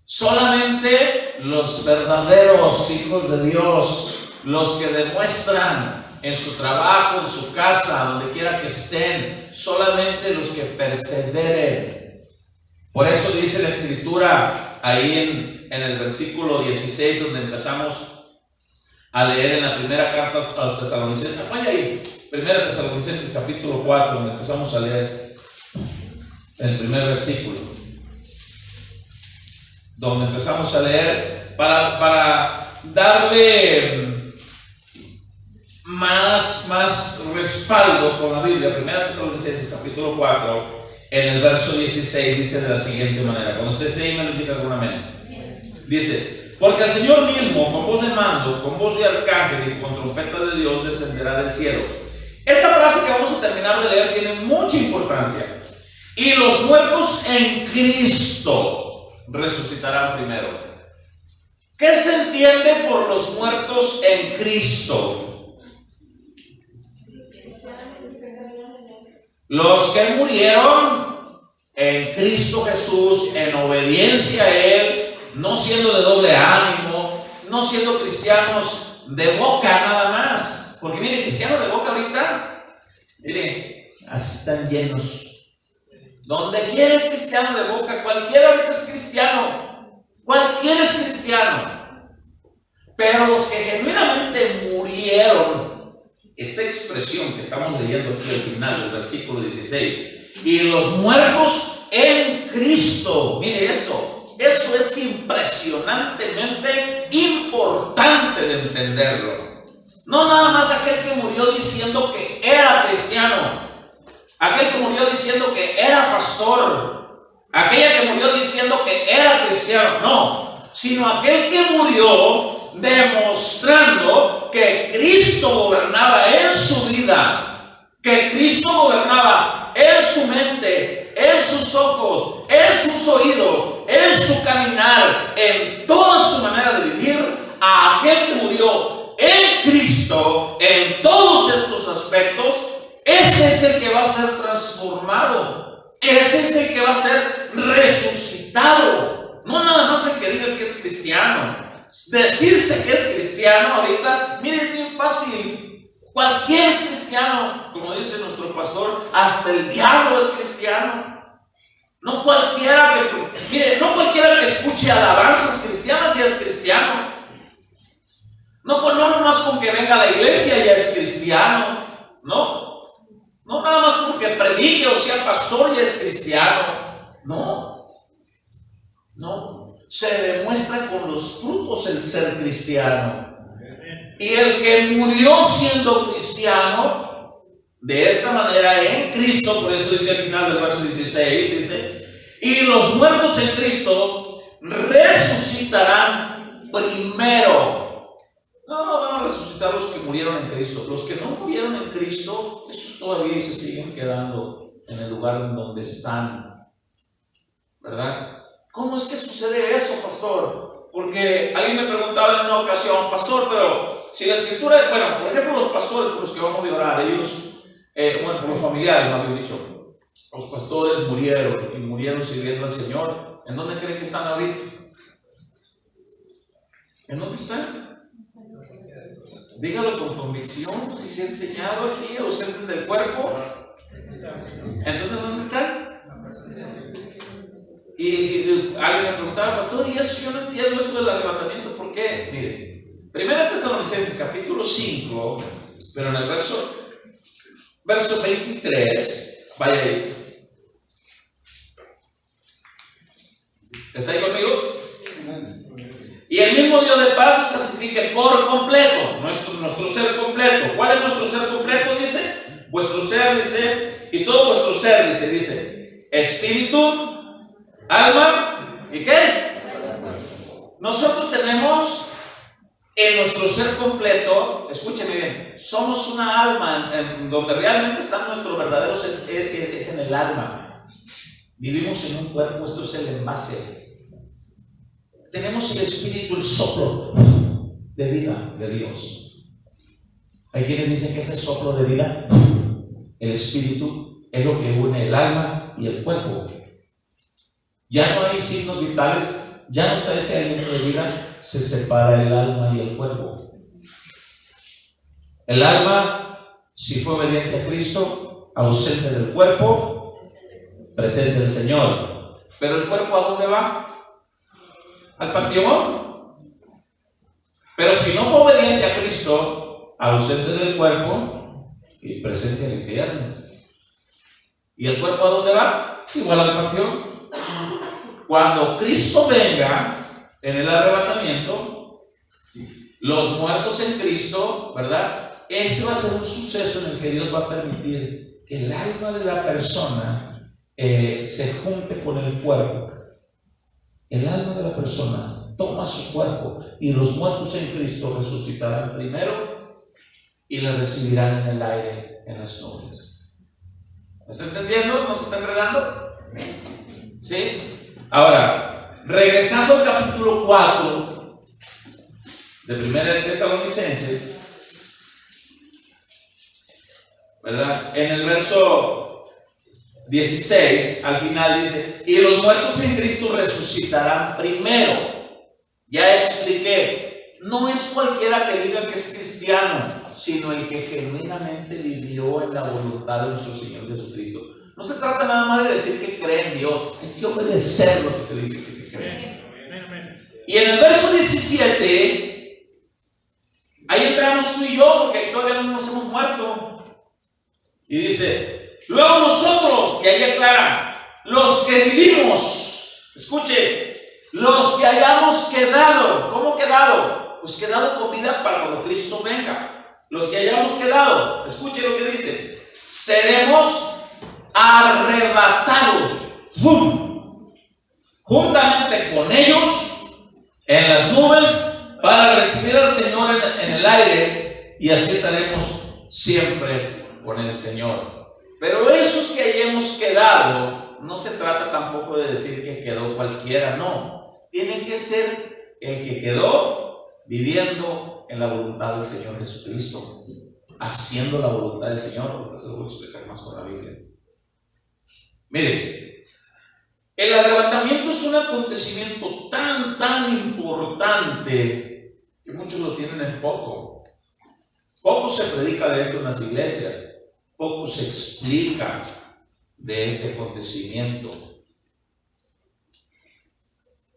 solamente los verdaderos hijos de Dios, los que demuestran en su trabajo, en su casa, donde quiera que estén, solamente los que perseveren. Por eso dice la Escritura ahí en el versículo 16, donde empezamos a leer en la primera carta a los tesalonicenses. Vaya ahí, primera Tesalonicenses capítulo 4, donde empezamos a leer en el primer versículo, donde empezamos a leer para darle más respaldo con la Biblia. Primera Tesalonicenses capítulo 4, en el verso 16 dice de la siguiente manera. Cuando usted esté ahí me lo indica algún amén. Dice, porque el Señor mismo, con voz de mando, con voz de arcángel y con trompeta de Dios, descenderá del cielo. Esta frase que vamos a terminar de leer tiene mucha importancia. Y los muertos en Cristo resucitarán primero. ¿Qué se entiende por los muertos en Cristo? Los que murieron en Cristo Jesús, en obediencia a Él, no siendo de doble ánimo, no siendo cristianos de boca nada más. Porque miren, cristianos de boca ahorita, miren, así están llenos. Donde quiera el cristiano de boca, cualquiera ahorita es cristiano. Cualquiera es cristiano. Pero los que genuinamente murieron, esta expresión que estamos leyendo aquí al final del versículo 16, y los muertos en Cristo, mire eso. Eso es impresionantemente importante de entenderlo. No nada más aquel que murió diciendo que era cristiano, aquel que murió diciendo que era pastor, aquella que murió diciendo que era cristiano, no, sino aquel que murió demostrando que Cristo gobernaba en su vida, que Cristo gobernaba en su mente, en sus ojos, en sus oídos, en su caminar, en toda su manera de vivir. A aquel que murió en Cristo en todos estos aspectos, ese es el que va a ser transformado, ese es el que va a ser resucitado. No nada más el que diga que es cristiano. Decirse que es cristiano ahorita, mire, es bien fácil. Cualquiera es cristiano, como dice nuestro pastor, hasta el diablo es cristiano. No cualquiera que escuche alabanzas cristianas ya es cristiano. No nomás con que venga a la iglesia ya es cristiano. No nada más porque predique o sea pastor ya es cristiano. No. Se demuestra con los frutos el ser cristiano. Y el que murió siendo cristiano, de esta manera en Cristo, por eso dice al final del verso 16, dice, y los muertos en Cristo resucitarán primero. No van a resucitar los que murieron en Cristo. Los que no murieron en Cristo, esos todavía se siguen quedando en el lugar en donde están, ¿verdad? ¿Cómo es que sucede eso, pastor? Porque alguien me preguntaba en una ocasión, pastor, pero si la Escritura, bueno, por ejemplo, los pastores por los que vamos a orar, ellos, por los familiares, me habían dicho, los pastores murieron y murieron sirviendo al Señor. ¿En dónde creen que están ahorita? ¿En dónde están? Dígalo con convicción, si se ha enseñado aquí, ausentes del cuerpo. Entonces, ¿dónde están? Y alguien me preguntaba, pastor, y eso yo no entiendo eso del arrebatamiento, ¿por qué? Mire, 1 Tesalonicenses capítulo 5, pero en el verso 23, vaya ahí. ¿Está ahí conmigo? Y el mismo Dios de paz os santifique por completo, nuestro ser completo. ¿Cuál es nuestro ser completo? Dice, vuestro ser, dice, y todo vuestro ser, dice, espíritu, alma, ¿y qué? Nosotros tenemos en nuestro ser completo, escúcheme bien, somos una alma en donde realmente está nuestro verdadero ser, es en el alma. Vivimos en un cuerpo, esto es el envase. Tenemos el espíritu, el soplo de vida de Dios. Hay quienes dicen que ese soplo de vida, el espíritu, es lo que une el alma y el cuerpo. Ya no hay signos vitales, ya no está ese aliento de vida, se separa el alma y el cuerpo. El alma, si fue obediente a Cristo, ausente del cuerpo, presente el Señor. Pero el cuerpo, ¿a dónde va? Al panteón. Pero si no fue obediente a Cristo, ausente del cuerpo y presente al infierno. ¿Y el cuerpo a dónde va? Igual al panteón. Cuando Cristo venga en el arrebatamiento, los muertos en Cristo, ¿verdad? Ese va a ser un suceso en el que Dios va a permitir que el alma de la persona se junte con el cuerpo. El alma de la persona toma su cuerpo y los muertos en Cristo resucitarán primero y le recibirán en el aire, en las nubes. ¿Me está entendiendo? ¿No se está enredando? ¿Sí? Ahora, regresando al capítulo 4 de 1 Tesalonicenses, ¿verdad? En el verso 16, al final dice, y los muertos en Cristo resucitarán primero. Ya expliqué, no es cualquiera que diga que es cristiano, sino el que genuinamente vivió en la voluntad de nuestro Señor Jesucristo. No se trata nada más de decir que cree en Dios, hay que obedecer lo que se dice que se cree. Y en el verso 17, ahí entramos tú y yo, porque todavía no nos hemos muerto. Y dice, luego nosotros, y ahí aclara, los que vivimos, escuche, los que hayamos quedado, ¿cómo quedado? Pues quedado con vida para cuando Cristo venga. Los que hayamos quedado, escuche lo que dice, seremos arrebatados, ¡pum!, juntamente con ellos en las nubes para recibir al Señor en el aire, y así estaremos siempre con el Señor. Pero esos que hayamos quedado, no se trata tampoco de decir que quedó cualquiera, no. Tiene que ser el que quedó viviendo en la voluntad del Señor Jesucristo, haciendo la voluntad del Señor, porque se lo voy a explicar más con la Biblia. Miren, el arrebatamiento es un acontecimiento tan importante que muchos lo tienen en poco. Poco se predica de esto en las iglesias. Poco se explica de este acontecimiento.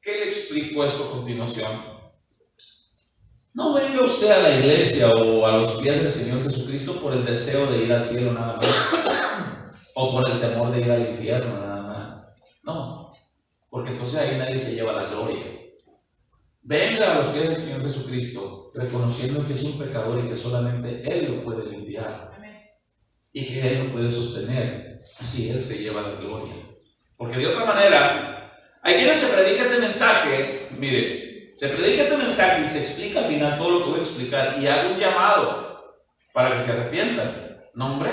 ¿Qué le explico esto a continuación? No venga usted a la iglesia o a los pies del Señor Jesucristo por el deseo de ir al cielo nada más, o por el temor de ir al infierno nada más. No, porque entonces ahí nadie se lleva la gloria. Venga a los pies del Señor Jesucristo reconociendo que es un pecador y que solamente Él lo puede limpiar. Y que Él lo puede sostener. Así Él se lleva la gloria. Porque de otra manera, hay quienes se predica este mensaje. Mire, se predica este mensaje y se explica al final todo lo que voy a explicar. Y hago un llamado para que se arrepientan. No, hombre,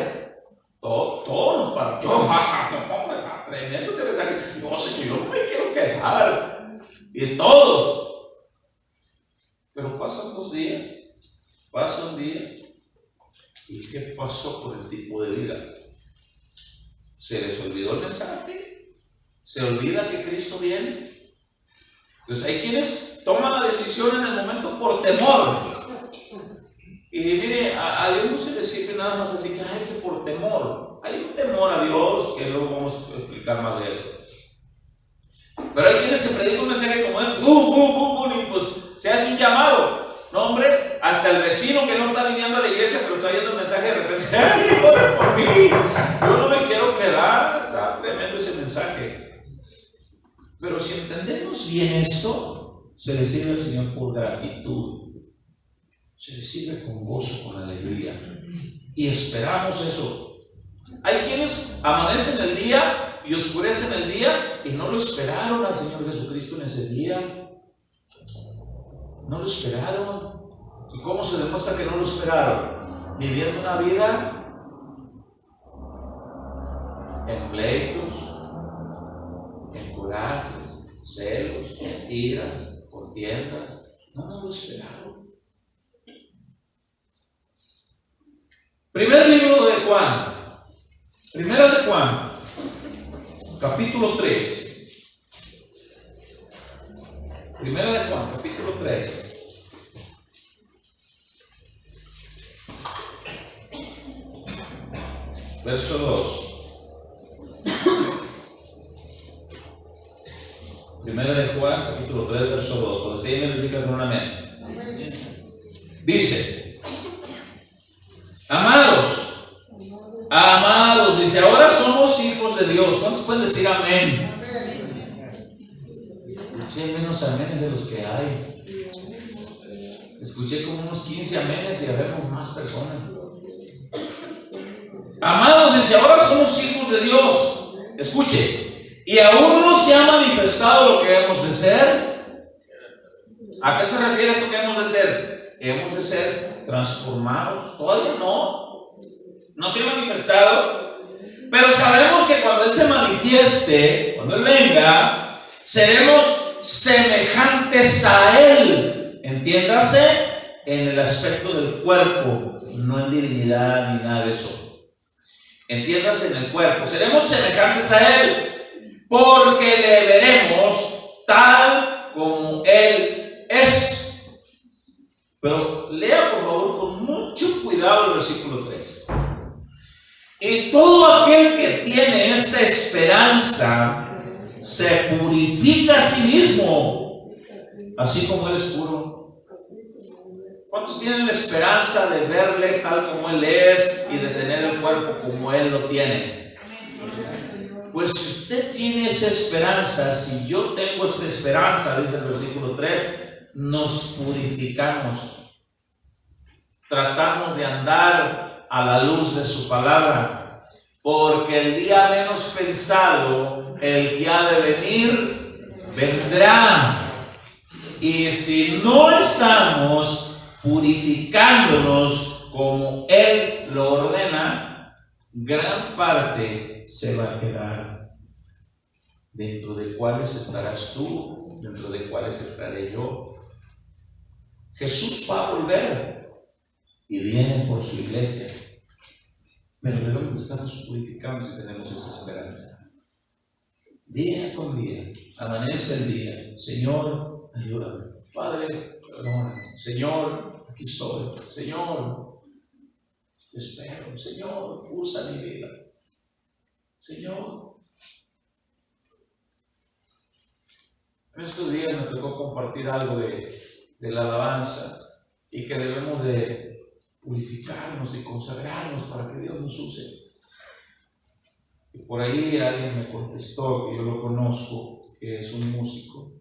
todos nos paran. Yo, tremendo este mensaje. No, Señor, yo no me quiero quedar. Y todos. Pero pasan 2 días. Pasa un día. ¿Y qué pasó con el tipo de vida? ¿Se les olvidó el mensaje? ¿Se olvida que Cristo viene? Entonces hay quienes toman la decisión en el momento por temor. Y mire, a Dios no se le sirve nada más así que, ay, que por temor. Hay un temor a Dios, que luego vamos a explicar más de eso. Pero hay quienes se predican un mensaje como este, y pues se hace un llamado. No, hombre, hasta el vecino que no está viniendo a la iglesia, pero está oyendo el mensaje de repente, ¡ay, ora por mí! Yo no me quiero quedar. Está tremendo ese mensaje. Pero si entendemos bien esto, se le sirve al Señor por gratitud. Se le sirve con gozo, con alegría. Y esperamos eso. Hay quienes amanecen el día y oscurecen el día y no lo esperaron al Señor Jesucristo en ese día. No lo esperaron. ¿Y cómo se demuestra que no lo esperaron? Viviendo una vida en pleitos, en corajes, celos, iras, contiendas. No lo esperaron. Primer libro de Juan, primera de Juan, capítulo 3. Primera de Juan, capítulo 3. Verso 2. Primera de Juan, capítulo 3, verso 2. Cuando usted me indica con un amén. Dice: Amados, dice, ahora somos hijos de Dios. ¿Cuántos pueden decir amén? Escuché menos amenes de los que hay. Escuché como unos 15 amenes y habemos más personas. Amados, dice, ahora somos hijos de Dios. Escuche, y aún no se ha manifestado lo que hemos de ser. ¿A qué se refiere esto que hemos de ser? Hemos de ser transformados. Todavía no se ha manifestado, pero sabemos que cuando Él se manifieste, cuando Él venga, seremos semejantes a Él. Entiéndase, en el aspecto del cuerpo, no en divinidad ni nada de eso. Entiéndase en el cuerpo, seremos semejantes a Él, porque le veremos tal como Él es. Pero lea por favor con mucho cuidado el versículo 3. Y todo aquel que tiene esta esperanza se purifica a sí mismo, así como Él es puro. ¿Cuántos tienen la esperanza de verle tal como Él es y de tener el cuerpo como Él lo tiene? Pues si usted tiene esa esperanza, si yo tengo esta esperanza, dice el versículo 3, nos purificamos. Tratamos de andar a la luz de su palabra, porque el día menos pensado, el que ha de venir, vendrá. Y si no estamos purificándonos como Él lo ordena, gran parte se va a quedar. ¿Dentro de cuáles estarás tú? ¿Dentro de cuáles estaré yo? Jesús va a volver y viene por su iglesia, pero debemos estarnos purificando si tenemos esa esperanza. Día con día, amanece el día. Señor, ayúdame. Padre, perdóname. Señor, aquí estoy. Señor, te espero. Señor, usa mi vida. Señor. En estos días me tocó compartir algo de la alabanza y que debemos de purificarnos y consagrarnos para que Dios nos use. Y por ahí alguien me contestó, que yo lo conozco, que es un músico,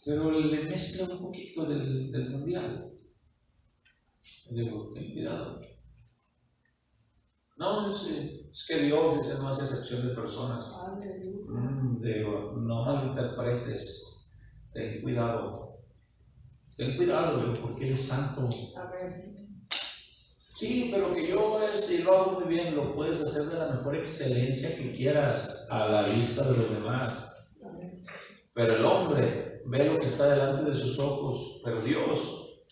pero le mezcla un poquito del mundial. Le digo, ten cuidado. No, es que Dios no hace excepción de personas. Digo, no malinterpretes, ten cuidado. Ten cuidado, digo, porque eres santo. Sí, pero que yo lo hago muy bien, lo puedes hacer de la mejor excelencia que quieras a la vista de los demás. Pero el hombre ve lo que está delante de sus ojos, pero Dios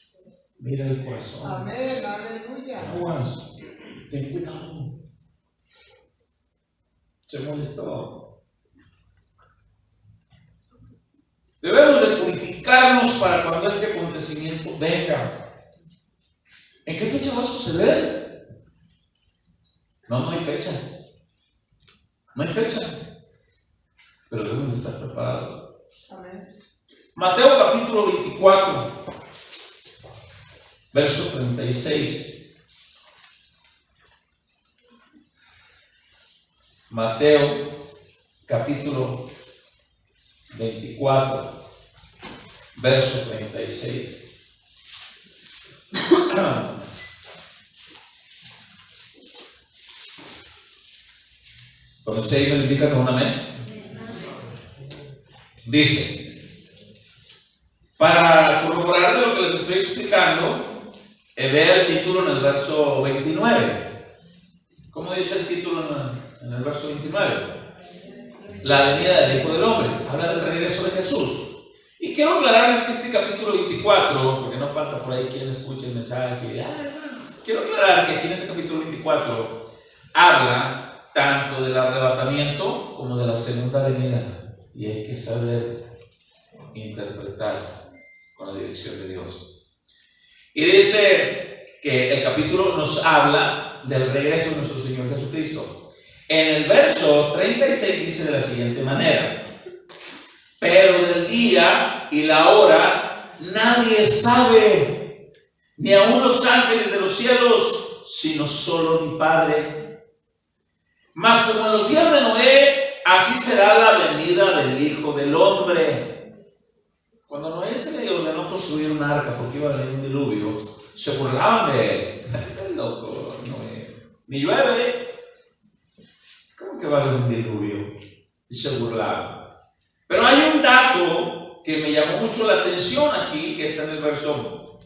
mira el corazón. Amén, aleluya. Aguas, ten cuidado. Se molestó. Debemos de purificarnos para cuando este acontecimiento venga. ¿En qué fecha va a suceder? No hay fecha. No hay fecha. Pero debemos estar preparados. Amén. Mateo capítulo 24, verso 36. Mateo capítulo 24, verso 36. Cuando usted me indica con un amén, dice, para corroborar de lo que les estoy explicando, vea el título en el verso 29. ¿Cómo dice el título en el verso 29? La venida del Hijo del Hombre. Habla del regreso de Jesús. Y quiero aclararles que este capítulo 24, porque no falta por ahí quien escuche el mensaje, quiero aclarar que aquí en este capítulo 24 habla tanto del arrebatamiento como de la segunda venida, y hay que saber interpretar con la dirección de Dios. Y dice que el capítulo nos habla del regreso de nuestro Señor Jesucristo. En el verso 36 dice de la siguiente manera: pero del día y la hora nadie sabe, ni aun los ángeles de los cielos, sino solo mi Padre. Mas como en los días de Noé, así será la venida del Hijo del Hombre. Cuando Noé se le ordenó construir un arca porque iba a venir un diluvio, se burlaban de él. ¡Qué loco, Noé! Ni llueve. ¿Cómo que va a haber un diluvio? Y se burlaban. Pero hay un dato que me llamó mucho la atención aquí, que está en el verso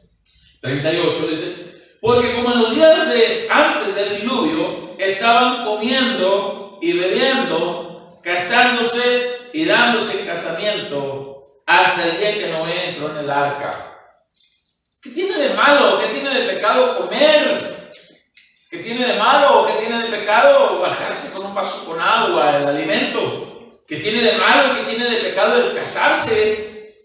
38, dice: porque como en los días de antes del diluvio estaban comiendo y bebiendo, casándose y dándose en casamiento, hasta el día en que Noé entró en el arca. ¿Qué tiene de malo? ¿Qué tiene de pecado comer? ¿Qué tiene de malo? ¿Qué tiene de pecado bajarse con un vaso con agua, el alimento? ¿Qué tiene de malo y qué tiene de pecado el casarse?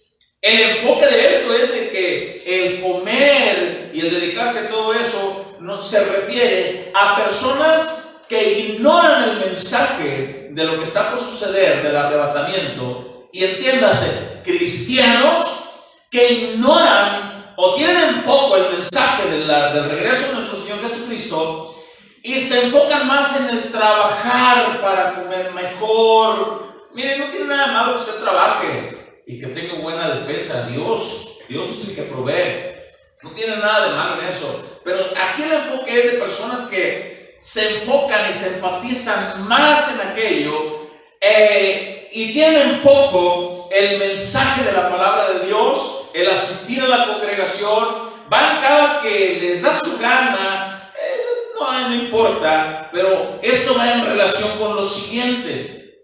El enfoque de esto es de que el comer y el dedicarse a todo eso no se refiere a personas que ignoran el mensaje de lo que está por suceder del arrebatamiento, y entiéndase, cristianos que ignoran o tienen en poco el mensaje del regreso de nuestro Señor Jesucristo y se enfocan más en el trabajar para comer mejor. Miren, no tiene nada malo que usted trabaje y que tenga buena despensa. Dios es el que provee. No tiene nada de malo en eso. Pero aquí el enfoque es de personas que se enfocan y se enfatizan más en aquello y tienen poco el mensaje de la palabra de Dios, el asistir a la congregación, van cada que les da su gana, no importa, pero esto va en relación con lo siguiente.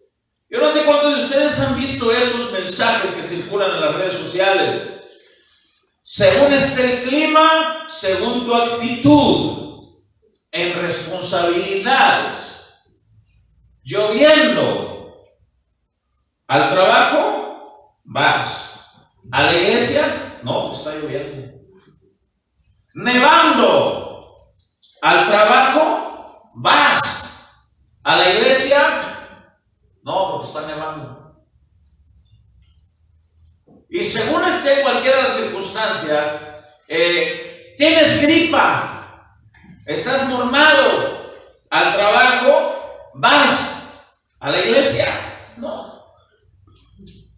Yo no sé cuántos de ustedes han visto esos mensajes que circulan en las redes sociales. Según esté el clima, según tu actitud, en responsabilidades, lloviendo, al trabajo, vas. A la iglesia, no, está lloviendo. Nevando, al trabajo, vas. A la iglesia, no, porque está nevando. Y según esté en cualquiera de las circunstancias, tienes gripa, estás mormado, al trabajo, vas. A la iglesia, no.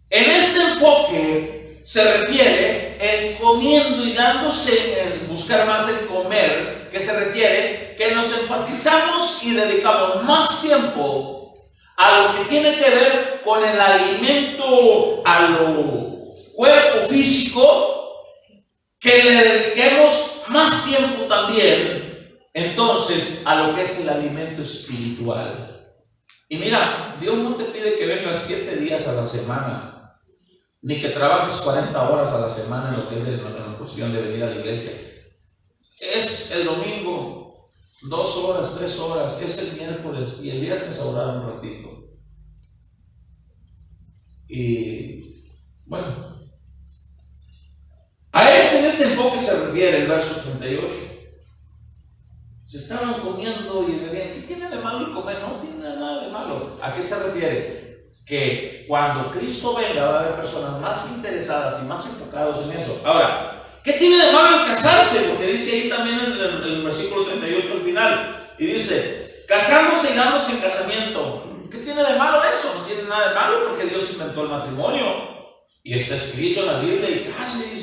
En este enfoque se refiere el comiendo y dándose, el buscar más el comer, que se refiere que nos enfatizamos y dedicamos más tiempo a lo que tiene que ver con el alimento, a lo cuerpo físico, que le dediquemos más tiempo también entonces a lo que es el alimento espiritual. Y mira, Dios no te pide que vengas 7 días a la semana, ni que trabajes 40 horas a la semana en lo que es en la cuestión de venir a la iglesia. Es el domingo 2 horas, 3 horas, es el miércoles y el viernes a orar un ratito. Y bueno, en este enfoque se refiere el verso 38. Se estaban comiendo y bebiendo. ¿Qué tiene de malo el comer? No tiene nada de malo. ¿A qué se refiere? Que cuando Cristo venga va a haber personas más interesadas y más enfocados en eso. Ahora, ¿qué tiene de malo el casarse? Porque dice ahí también en el versículo 38 al final. Y dice, casándose y dándose en casamiento. ¿Qué tiene de malo eso? No tiene nada de malo porque Dios inventó el matrimonio. Y está escrito en la Biblia, y cásese,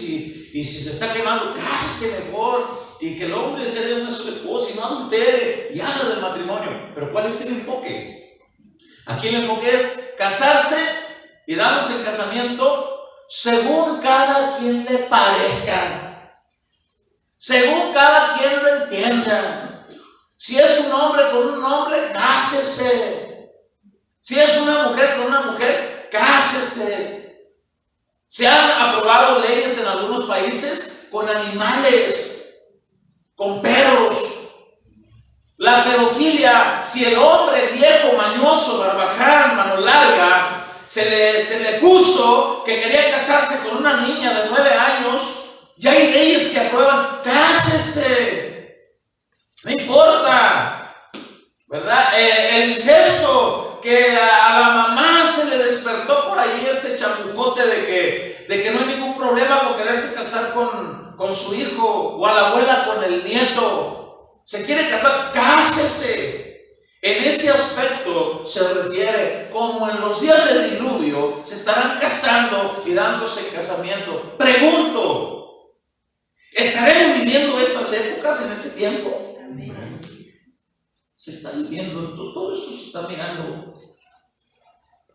y si se está quemando, cásese mejor. Y que el hombre se dé una sola esposa y no adultere y habla del matrimonio. Pero ¿cuál es el enfoque? Aquí el enfoque es casarse y dándose en casamiento según cada quien le parezca, según cada quien lo entienda. Si es un hombre con un hombre, cásese. Si es una mujer con una mujer, cásese. Se han aprobado leyes en algunos países con animales, con perros. La pedofilia, si el hombre viejo, mañoso, barbaján, mano larga, se le puso que quería casarse con una niña de 9 años, ya hay leyes que aprueban, cásese, no importa, ¿verdad? El incesto, que a la mamá se le despertó por ahí ese chamucote de que no hay ningún problema con quererse casar con su hijo, o a la abuela con el nieto. Se quiere casar, cásese. En ese aspecto se refiere, como en los días del diluvio se estarán casando y dándose en casamiento. Pregunto, ¿estaremos viviendo esas épocas en este tiempo? Amén. Se está viviendo, todo esto se está mirando.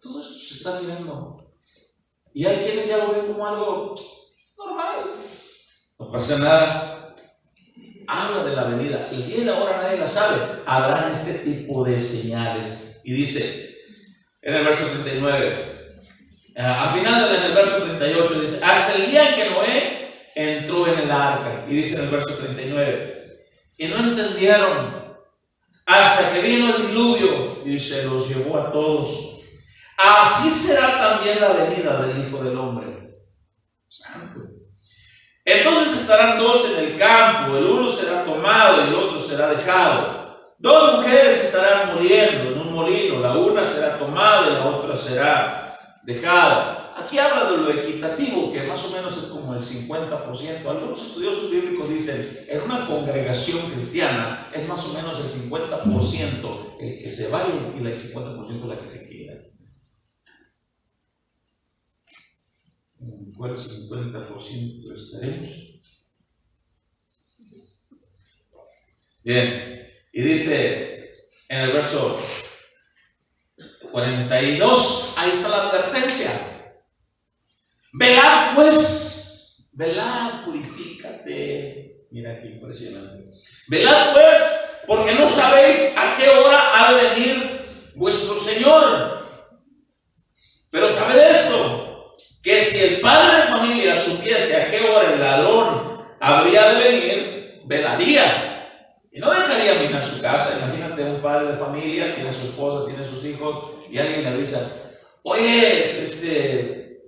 Todo esto se está mirando. Y hay quienes ya lo ven como algo, es normal. No pasa nada. Habla de la venida. El día y la hora nadie la sabe. Habrán este tipo de señales. Y dice en el verso 39, al final en el verso 38 dice, hasta el día en que Noé entró en el arca. Y dice en el verso 39, y no entendieron hasta que vino el diluvio y se los llevó a todos. Así será también la venida del Hijo del Hombre. Santo. Entonces estarán dos en el campo, el uno será tomado y el otro será dejado. Dos mujeres estarán muriendo en un molino, la una será tomada y la otra será dejada. Aquí habla de lo equitativo, que más o menos es como el 50%. Algunos estudiosos bíblicos dicen, en una congregación cristiana es más o menos el 50% el que se va y el 50% la que se queda. ¿Cuál 50% estaremos? Bien, y dice en el verso 42, ahí está la advertencia. Velad pues, velad, purifícate. Mira qué impresionante. Velad pues, porque no sabéis a qué hora ha de venir vuestro Señor. Pero sabed esto, que si el padre de familia supiese a qué hora el ladrón habría de venir, velaría y no dejaría venir a su casa. Imagínate un padre de familia, tiene su esposa, tiene sus hijos, y alguien le avisa, oye,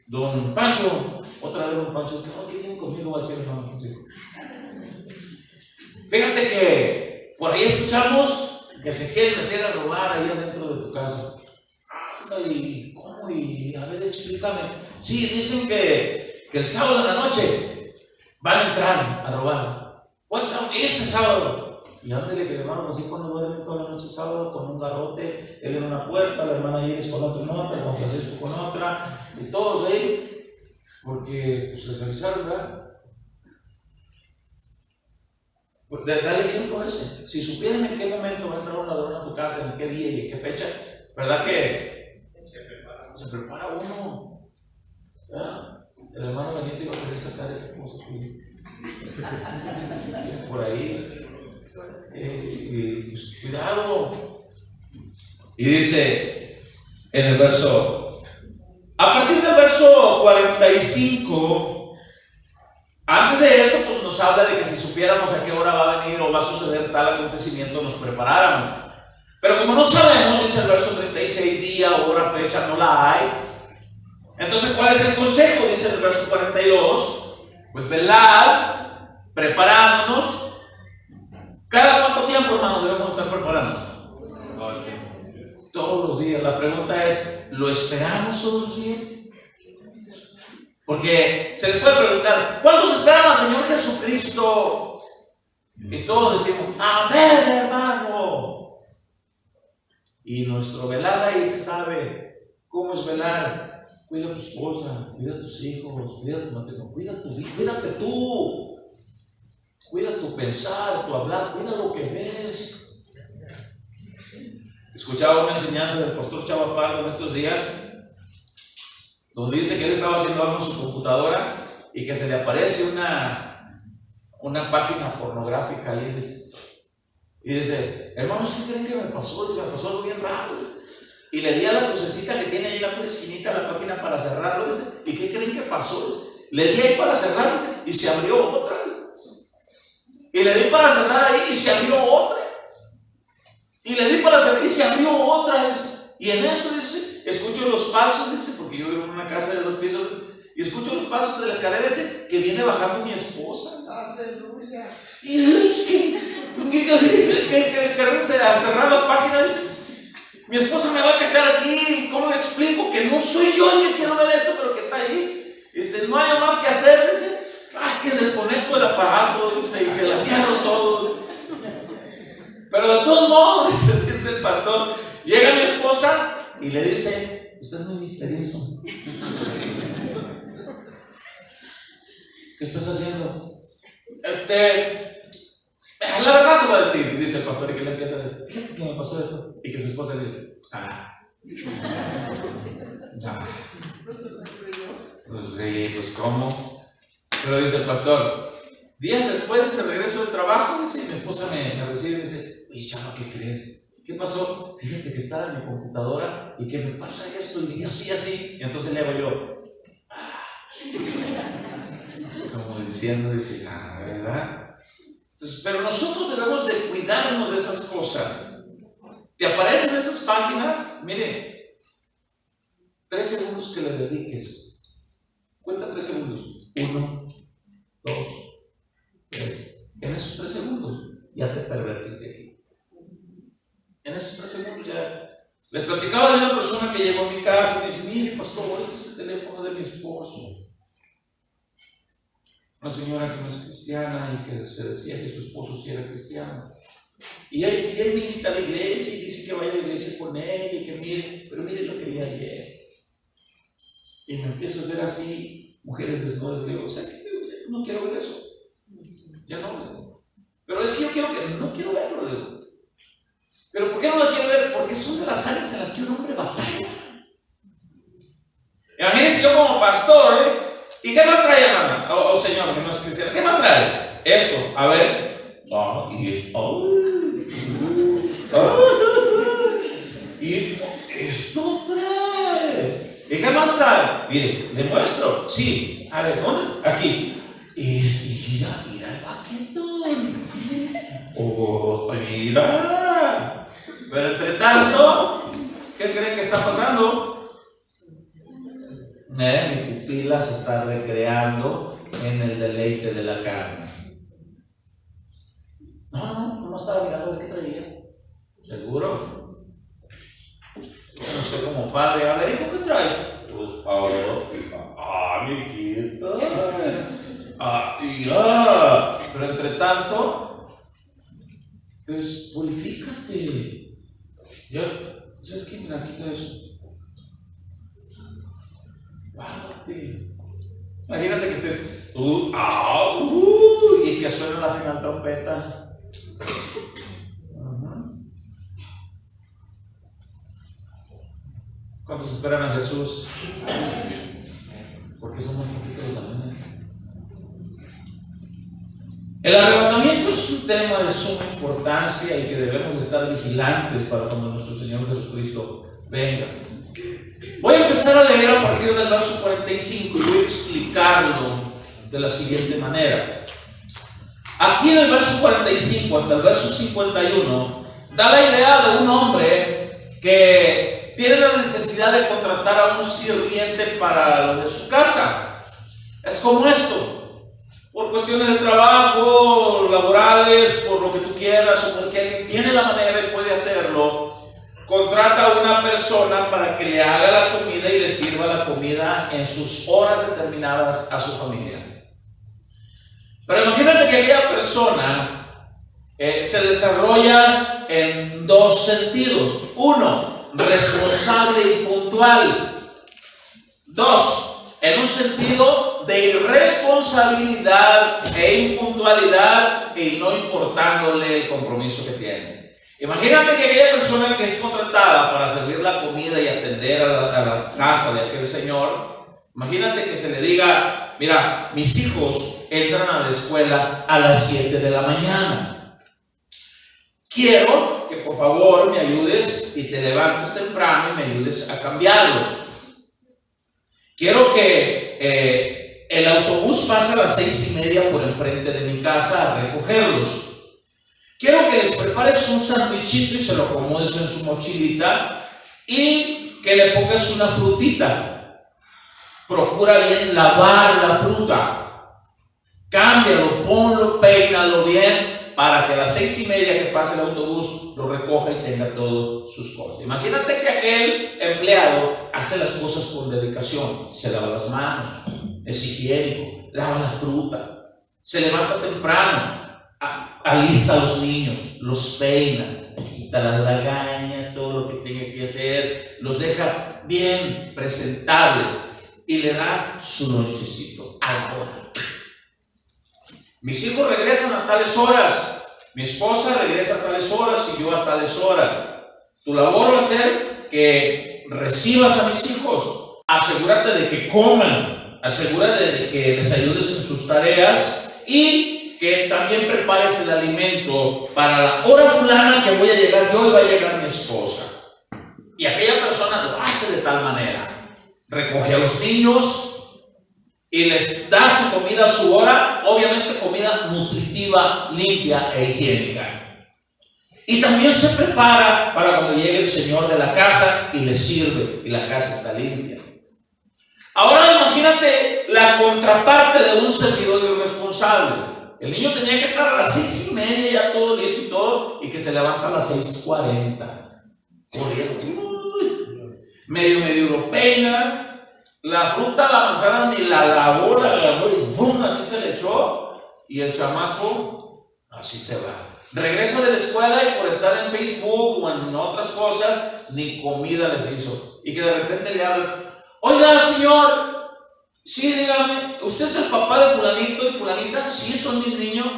don Pancho, otra vez don Pancho, ¿qué tiene conmigo? Va a decir, no, fíjate que por ahí escuchamos que se quieren meter a robar ahí adentro de tu casa. ¿Y cómo? Y a ver, explícame. Sí, dicen que el sábado de la noche van a entrar a robar. ¿Cuál sábado? Este sábado. Y ándale que el hermano Francisco no duerme toda la noche el sábado con un garrote, él en una puerta, la hermana Iris con otra nota, con Francisco con otra, y todos ahí, porque pues les avisaron, ¿verdad? Dale ejemplo ese. Si supieran en qué momento va a entrar un ladrón a tu casa, en qué día y en qué fecha, ¿verdad que se prepara uno? ¿Verdad? El hermano Benito iba a querer sacar esa cosa por ahí. Pues, cuidado. Y dice en el verso, a partir del verso 45, antes de esto, pues nos habla de que si supiéramos a qué hora va a venir o va a suceder tal acontecimiento, nos preparáramos. Pero como no sabemos, dice el verso 36, día, hora, fecha, no la hay. Entonces, ¿cuál es el consejo? Dice el verso 42, pues velad, preparándonos, ¿Cada cuánto tiempo, hermano, debemos estar preparando? Todos los días. La pregunta es, ¿lo esperamos todos los días? Porque se les puede preguntar, ¿cuántos esperan al Señor Jesucristo? Y todos decimos, amén, hermano. Y nuestro velar ahí se sabe cómo es velar. Cuida a tu esposa, cuida a tus hijos, cuida a tu matrimonio, cuida tu vida, cuídate tú. Cuida tu pensar, tu hablar, cuida lo que ves. Escuchaba una enseñanza del pastor Chava Pardo en estos días, donde dice que él estaba haciendo algo en su computadora y que se le aparece una página pornográfica ahí. Y dice, hermanos, ¿qué creen que me pasó? Dice, me pasó algo bien raro. Dice, y le di a la crucecita que tiene ahí la esquinita a la página para cerrarlo. Dice, ¿y qué creen que pasó? Dice, le di ahí para cerrar, dice, y se abrió otra vez. Y le di para cerrar ahí y se abrió otra. Y le di para cerrar y se abrió otra. Dice, y en eso, dice, escucho los pasos, dice, porque yo vivo en una casa de 2 pisos, dice, y escucho los pasos de la escalera, dice, que viene bajando mi esposa. Aleluya. Y quererse a cerrar la página, dice, mi esposa me va a cachar aquí. ¿Cómo le explico que no soy yo el que quiero ver esto, pero que está ahí? Dice, no hay más que hacer, dice, que desconecto el aparato, dice, y que la cierro todo. Pero de todos modos, dice el pastor, llega mi esposa y le dice, usted es muy misterioso. ¿Qué estás haciendo? La verdad te voy a decir, dice el pastor, y que le empieza a decir, fíjate que me pasó esto. Y que su esposa le dice, pues ¿cómo? Pero dice el pastor, días después de ese regreso del trabajo, dice, y mi esposa me recibe y dice, oye, chavo, ¿qué crees? ¿Qué pasó? Fíjate que estaba en mi computadora y que me pasa esto y así. Y entonces le hago yo, como diciendo, dice, ¿verdad? Entonces, pero nosotros debemos de cuidarnos de esas cosas. Te aparecen esas páginas, mire, 3 segundos que le dediques. Cuenta 3 segundos. 1, 2, 3. En esos 3 segundos ya te pervertiste aquí. En esos 3 segundos ya. Les platicaba de una persona que llegó a mi casa y me dice, mire, pastor, este es el teléfono de mi esposo. Una señora que no es cristiana y que se decía que su esposo sí era cristiano. Y él milita a la iglesia y dice que vaya a la iglesia con él y que mire, pero mire lo que vi ayer. Y me empieza a hacer así, mujeres desnudas. Le digo, o sea, que no quiero ver eso. Ya no. Pero es que yo no quiero verlo. Le digo. ¿Pero por qué no lo quiero ver? Porque son de las áreas en las que un hombre batalla. Imagínense yo como pastor, ¿y qué más trae, hermana? Oh, señor, que no es cristiano. ¿Qué más trae? Esto, a ver. Y esto trae. ¿Y qué más trae? Mire, le muestro. Sí. A ver, ¿dónde? Aquí. Y mira el baquetón. Oh, mira. Pero entre tanto, ¿qué creen que está pasando? Mi pupila se está recreando en el deleite de la carne. No estaba mirando a ver qué traía. ¿Seguro? No sé, como padre, a ver, hijo, ¿qué traes? Mijita. Mira. Pero entre tanto, pues purifícate. ¿Sabes qué? Mira, quita eso. Guárdate. Imagínate que estés y que suena la final trompeta. ¿Cuántos esperan a Jesús? Porque somos poquitos, amén. El arrebatamiento es un tema de suma importancia y que debemos de estar vigilantes para cuando nuestro Señor Jesucristo venga. Voy a empezar a leer a partir del verso 45 y voy a explicarlo de la siguiente manera. Aquí en el verso 45 hasta el verso 51 da la idea de un hombre que tiene la necesidad de contratar a un sirviente para los de su casa. Es como esto. por cuestiones de trabajo, laborales, por lo que tú quieras, o porque alguien tiene la manera y puede hacerlo, contrata a una persona para que le haga la comida y le sirva la comida en sus horas determinadas a su familia. Pero imagínate que aquella persona se desarrolla en dos sentidos. Uno, responsable y puntual. Dos, en un sentido de irresponsabilidad e impuntualidad y no importándole el compromiso que tiene. Imagínate que aquella persona que es contratada para servir la comida y atender a la casa de aquel señor, imagínate que se le diga: mira, mis hijos entran a la escuela a las 7 de la mañana. Quiero que por favor me ayudes y te levantes temprano y me ayudes a cambiarlos. Quiero que el autobús pase a las 6:30 por enfrente de mi casa a recogerlos. Quiero que les prepares un sandwichito y se lo acomodes en su mochilita y que le pongas una frutita. Procura bien lavar la fruta. Cámbialo, ponlo, peínalo bien para que a las 6:30 que pase el autobús lo recoja y tenga todas sus cosas. Imagínate que aquel empleado hace las cosas con dedicación. Se lava las manos, es higiénico, lava la fruta, se levanta temprano, alista a los niños, los peina, les quita las lagañas, todo lo que tenga que hacer, los deja bien presentables y le da su nochecito a la hora. Mis hijos regresan a tales horas, mi esposa regresa a tales horas y yo a tales horas. Tu labor va a ser que recibas a mis hijos, asegúrate de que coman, asegúrate de que les ayudes en sus tareas y que también prepares el alimento para la hora fulana que voy a llegar yo y va a llegar mi esposa. Y aquella persona lo hace de tal manera, recoge a los niños y les da su comida a su hora, obviamente comida nutritiva, limpia e higiénica. Y también se prepara para cuando llegue el señor de la casa y le sirve y la casa está limpia. Ahora imagínate la contraparte de un servidor irresponsable. El niño tenía que estar a las 6:30 ya todo listo y todo, y que se levanta a las 6:40. Corriendo. Medio lo peina. La fruta, la manzana ni la lavó, la agarró y ¡bum! Así se le echó. Y el chamaco así se va. Regresa de la escuela y por estar en Facebook o en otras cosas, ni comida les hizo. Y que de repente le hablan: oiga, señor, sí, dígame, ¿usted es el papá de fulanito y fulanita? Sí, son mis niños.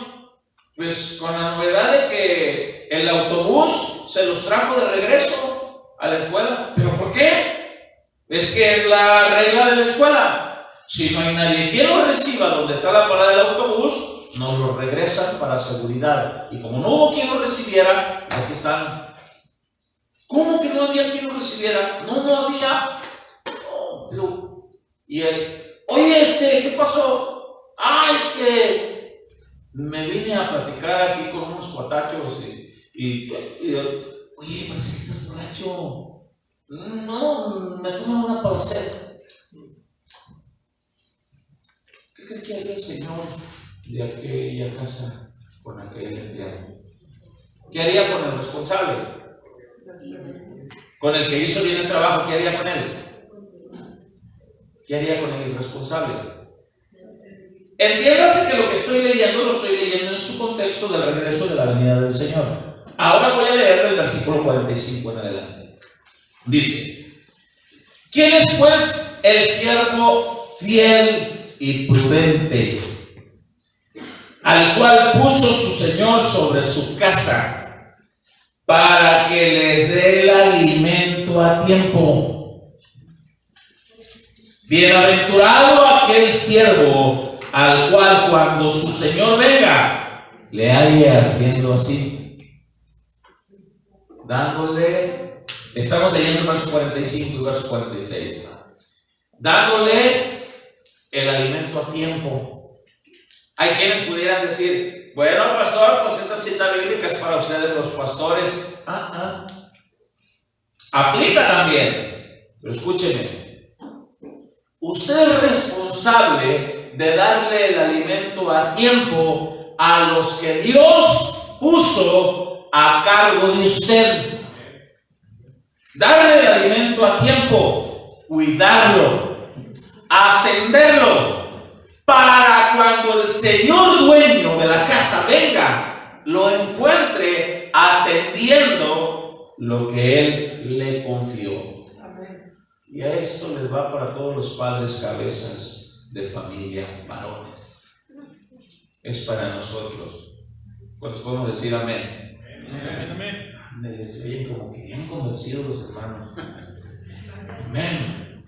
Pues con la novedad de que el autobús se los trajo de regreso a la escuela. ¿Pero por qué? Es que es la regla de la escuela. Si no hay nadie que los reciba donde está la parada del autobús, nos los regresan para seguridad. Y como no hubo quien los recibiera, aquí están. ¿Cómo que no había quien los recibiera? No había. No, pero... Y él: oye, ¿qué pasó? Es que me vine a platicar aquí con unos cuatachos y oye, parece que estás borracho. No, me toman una palacera. ¿Qué cree que haría el señor de aquella casa con aquel empleado? ¿Qué haría con el responsable? Con el que hizo bien el trabajo, ¿qué haría con él? ¿Qué haría con el irresponsable? Entiéndase que lo que estoy leyendo lo estoy leyendo en su contexto del regreso de la venida del Señor. Ahora voy a leer del versículo 45 en adelante. Dice: ¿quién es pues el siervo fiel y prudente, al cual puso su Señor sobre su casa, para que les dé el alimento a tiempo? Bienaventurado aquel siervo al cual cuando su Señor venga le halle haciendo así, dándole... Estamos leyendo el verso 45 y verso 46. Dándole el alimento a tiempo. Hay quienes pudieran decir: bueno, pastor, pues esa cita bíblica es para ustedes los pastores. Aplica también. Pero escúcheme. Usted es responsable de darle el alimento a tiempo a los que Dios puso a cargo de usted. Darle el alimento a tiempo, cuidarlo, atenderlo, para cuando el señor dueño de la casa venga, lo encuentre atendiendo lo que él le confió. Amén. Y a esto les va para todos los padres cabezas de familia, varones. Es para nosotros. ¿Cuántos podemos decir amén? Amén, amén. Me les oyen como que bien convencidos los hermanos. Amén.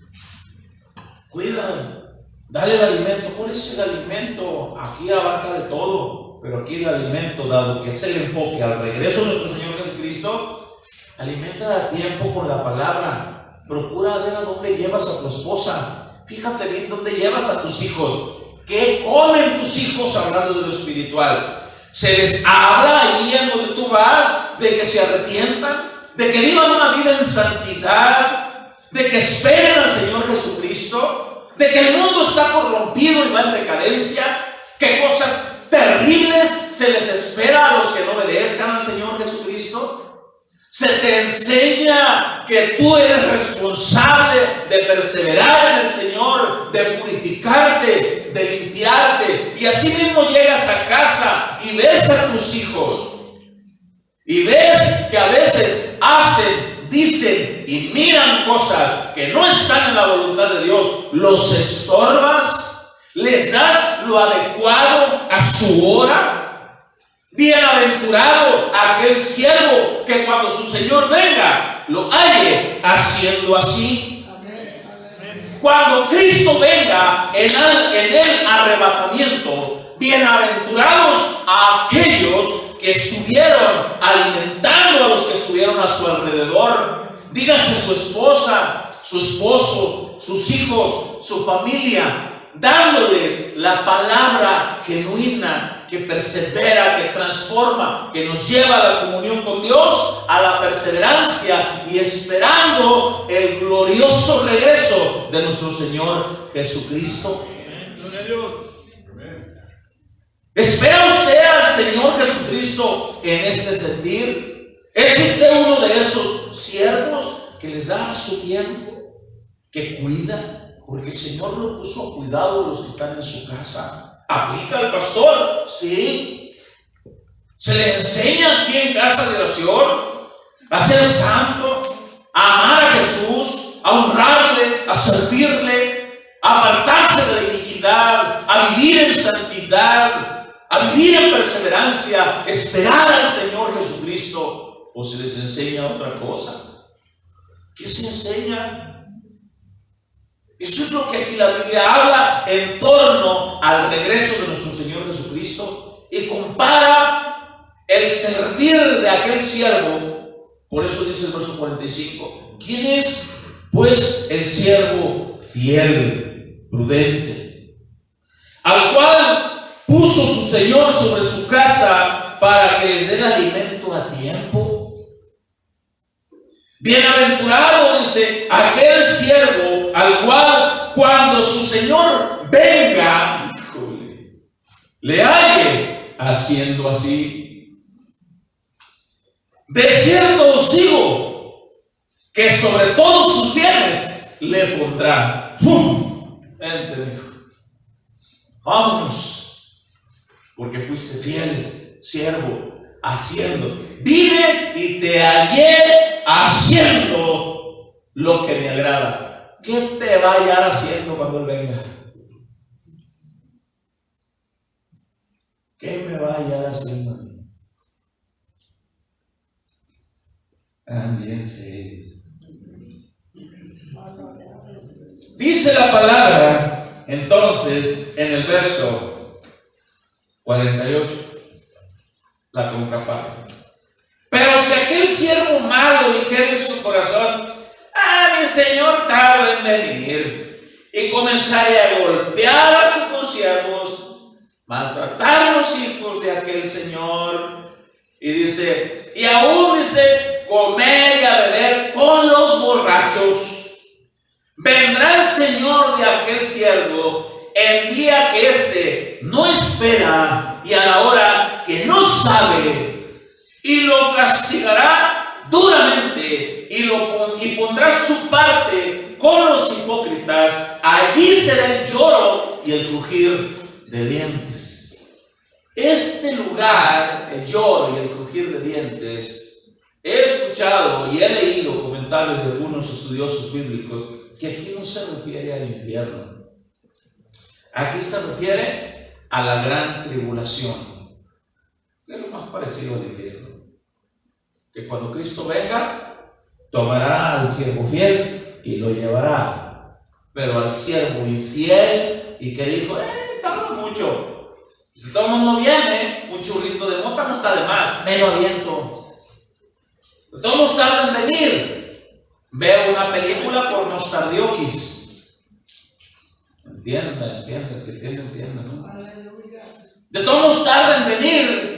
Cuida, dale el alimento. ¿Cuál es el alimento? Aquí abarca de todo, pero aquí el alimento, dado que es el enfoque al regreso de nuestro Señor Jesucristo, alimenta a tiempo con la palabra. Procura ver a dónde llevas a tu esposa. Fíjate bien dónde llevas a tus hijos. ¿Qué comen tus hijos hablando de lo espiritual? Se les habla ahí en donde tú vas de que se arrepientan, de que vivan una vida en santidad, de que esperen al Señor Jesucristo, de que el mundo está corrompido y va en decadencia, que cosas terribles se les espera a los que no obedezcan al Señor Jesucristo. Se te enseña que tú eres responsable de perseverar en el Señor, de purificarte, de limpiarte. Y así mismo llegas a casa y ves a tus hijos y ves que a veces hacen, dicen y miran cosas que no están en la voluntad de Dios. Los estorbas, les das lo adecuado a su hora. Bienaventurado aquel siervo que cuando su Señor venga lo halle haciendo así. Amén. Amén. Cuando Cristo venga en el arrebatamiento, bienaventurados a aquellos que estuvieron alimentando a los que estuvieron a su alrededor. Dígase su esposa, su esposo, sus hijos, su familia, dándoles la palabra genuina que persevera, que transforma, que nos lleva a la comunión con Dios, a la perseverancia y esperando el glorioso regreso de nuestro Señor Jesucristo. Amén. Gloria a Dios. ¿Espera usted al Señor Jesucristo en este sentir? ¿Es usted uno de esos siervos que les da su tiempo, que cuida? Porque el Señor lo puso a cuidado de los que están en su casa. ¿Aplica al pastor? Sí. Se le enseña aquí en casa de oración a ser santo, a amar a Jesús, a honrarle, a servirle, a apartarse de la iniquidad, a vivir en santidad, a vivir en perseverancia, esperar al Señor Jesucristo. ¿O se les enseña otra cosa? ¿Qué se enseña? Eso es lo que aquí la Biblia habla en torno al regreso de nuestro Señor Jesucristo y compara el servir de aquel siervo. Por eso dice el verso 45: ¿quién es pues el siervo fiel, prudente, al cual puso su Señor sobre su casa para que les dé el alimento a tiempo? Bienaventurado, dice, aquel siervo al cual cuando su Señor venga, híjole, le halle haciendo así. De cierto os digo que sobre todos sus bienes le pondrá. Vente, hijo, vámonos, porque fuiste fiel, siervo, haciendo. Vine y te hallé haciendo lo que me agrada. ¿Qué te va a hallar haciendo cuando Él venga? ¿Qué me va a hallar haciendo? También serios. Dice la palabra entonces en el verso 48, la contraparte. Pero si aquel siervo malo dijera en su corazón: mi señor tarda en venir, y comenzaría a golpear a sus consiervos, maltratar a los hijos de aquel señor, y dice, y aún dice, comer y a beber con los borrachos, vendrá el señor de aquel siervo en día que éste no espera y a la hora que no sabe, y lo castigará duramente y pondrá su parte con los hipócritas. Allí será el lloro y el crujir de dientes. Este lugar, el lloro y el crujir de dientes, he escuchado y he leído comentarios de algunos estudiosos bíblicos que aquí no se refiere al infierno. Aquí se refiere a la gran tribulación, que es lo más parecido al infierno. Que cuando Cristo venga, tomará al siervo fiel y lo llevará. Pero al siervo infiel y que dijo, tarda mucho. Si todo el mundo viene, un churrito de mota no está de más, me lo aviento. Todos tardan en venir. Veo una película por nostalgiokis. Entienden, ¿no? Aleluya. De todos tardan en venir.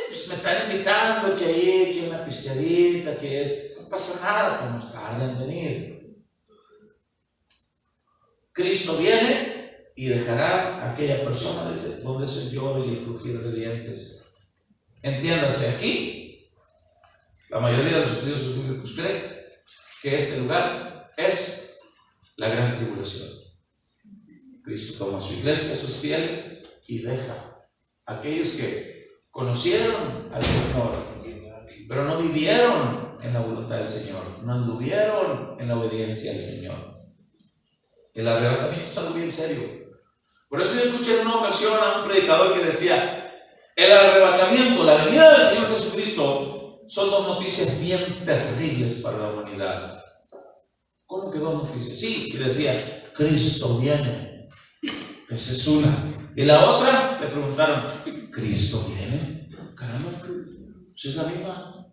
Pues me están invitando, que ahí, que una pisteadita, que no pasa nada, pues nos tardan en venir. Cristo viene y dejará a aquella persona donde es el lloro y el crujir de dientes. Entiéndase, aquí la mayoría de los estudiosos bíblicos creen que este lugar es la gran tribulación. Cristo toma a su iglesia, a sus fieles, y deja a aquellos que conocieron al Señor, pero no vivieron en la voluntad del Señor, no anduvieron en la obediencia al Señor. El arrebatamiento es algo bien serio. Por eso yo escuché en una ocasión a un predicador que decía: el arrebatamiento, la venida del Señor Jesucristo, son dos noticias bien terribles para la humanidad. ¿Cómo que dos noticias? Sí, y decía: Cristo viene. Esa es una. Y la otra, le preguntaron: ¿Cristo viene? Caramba, si es la misma.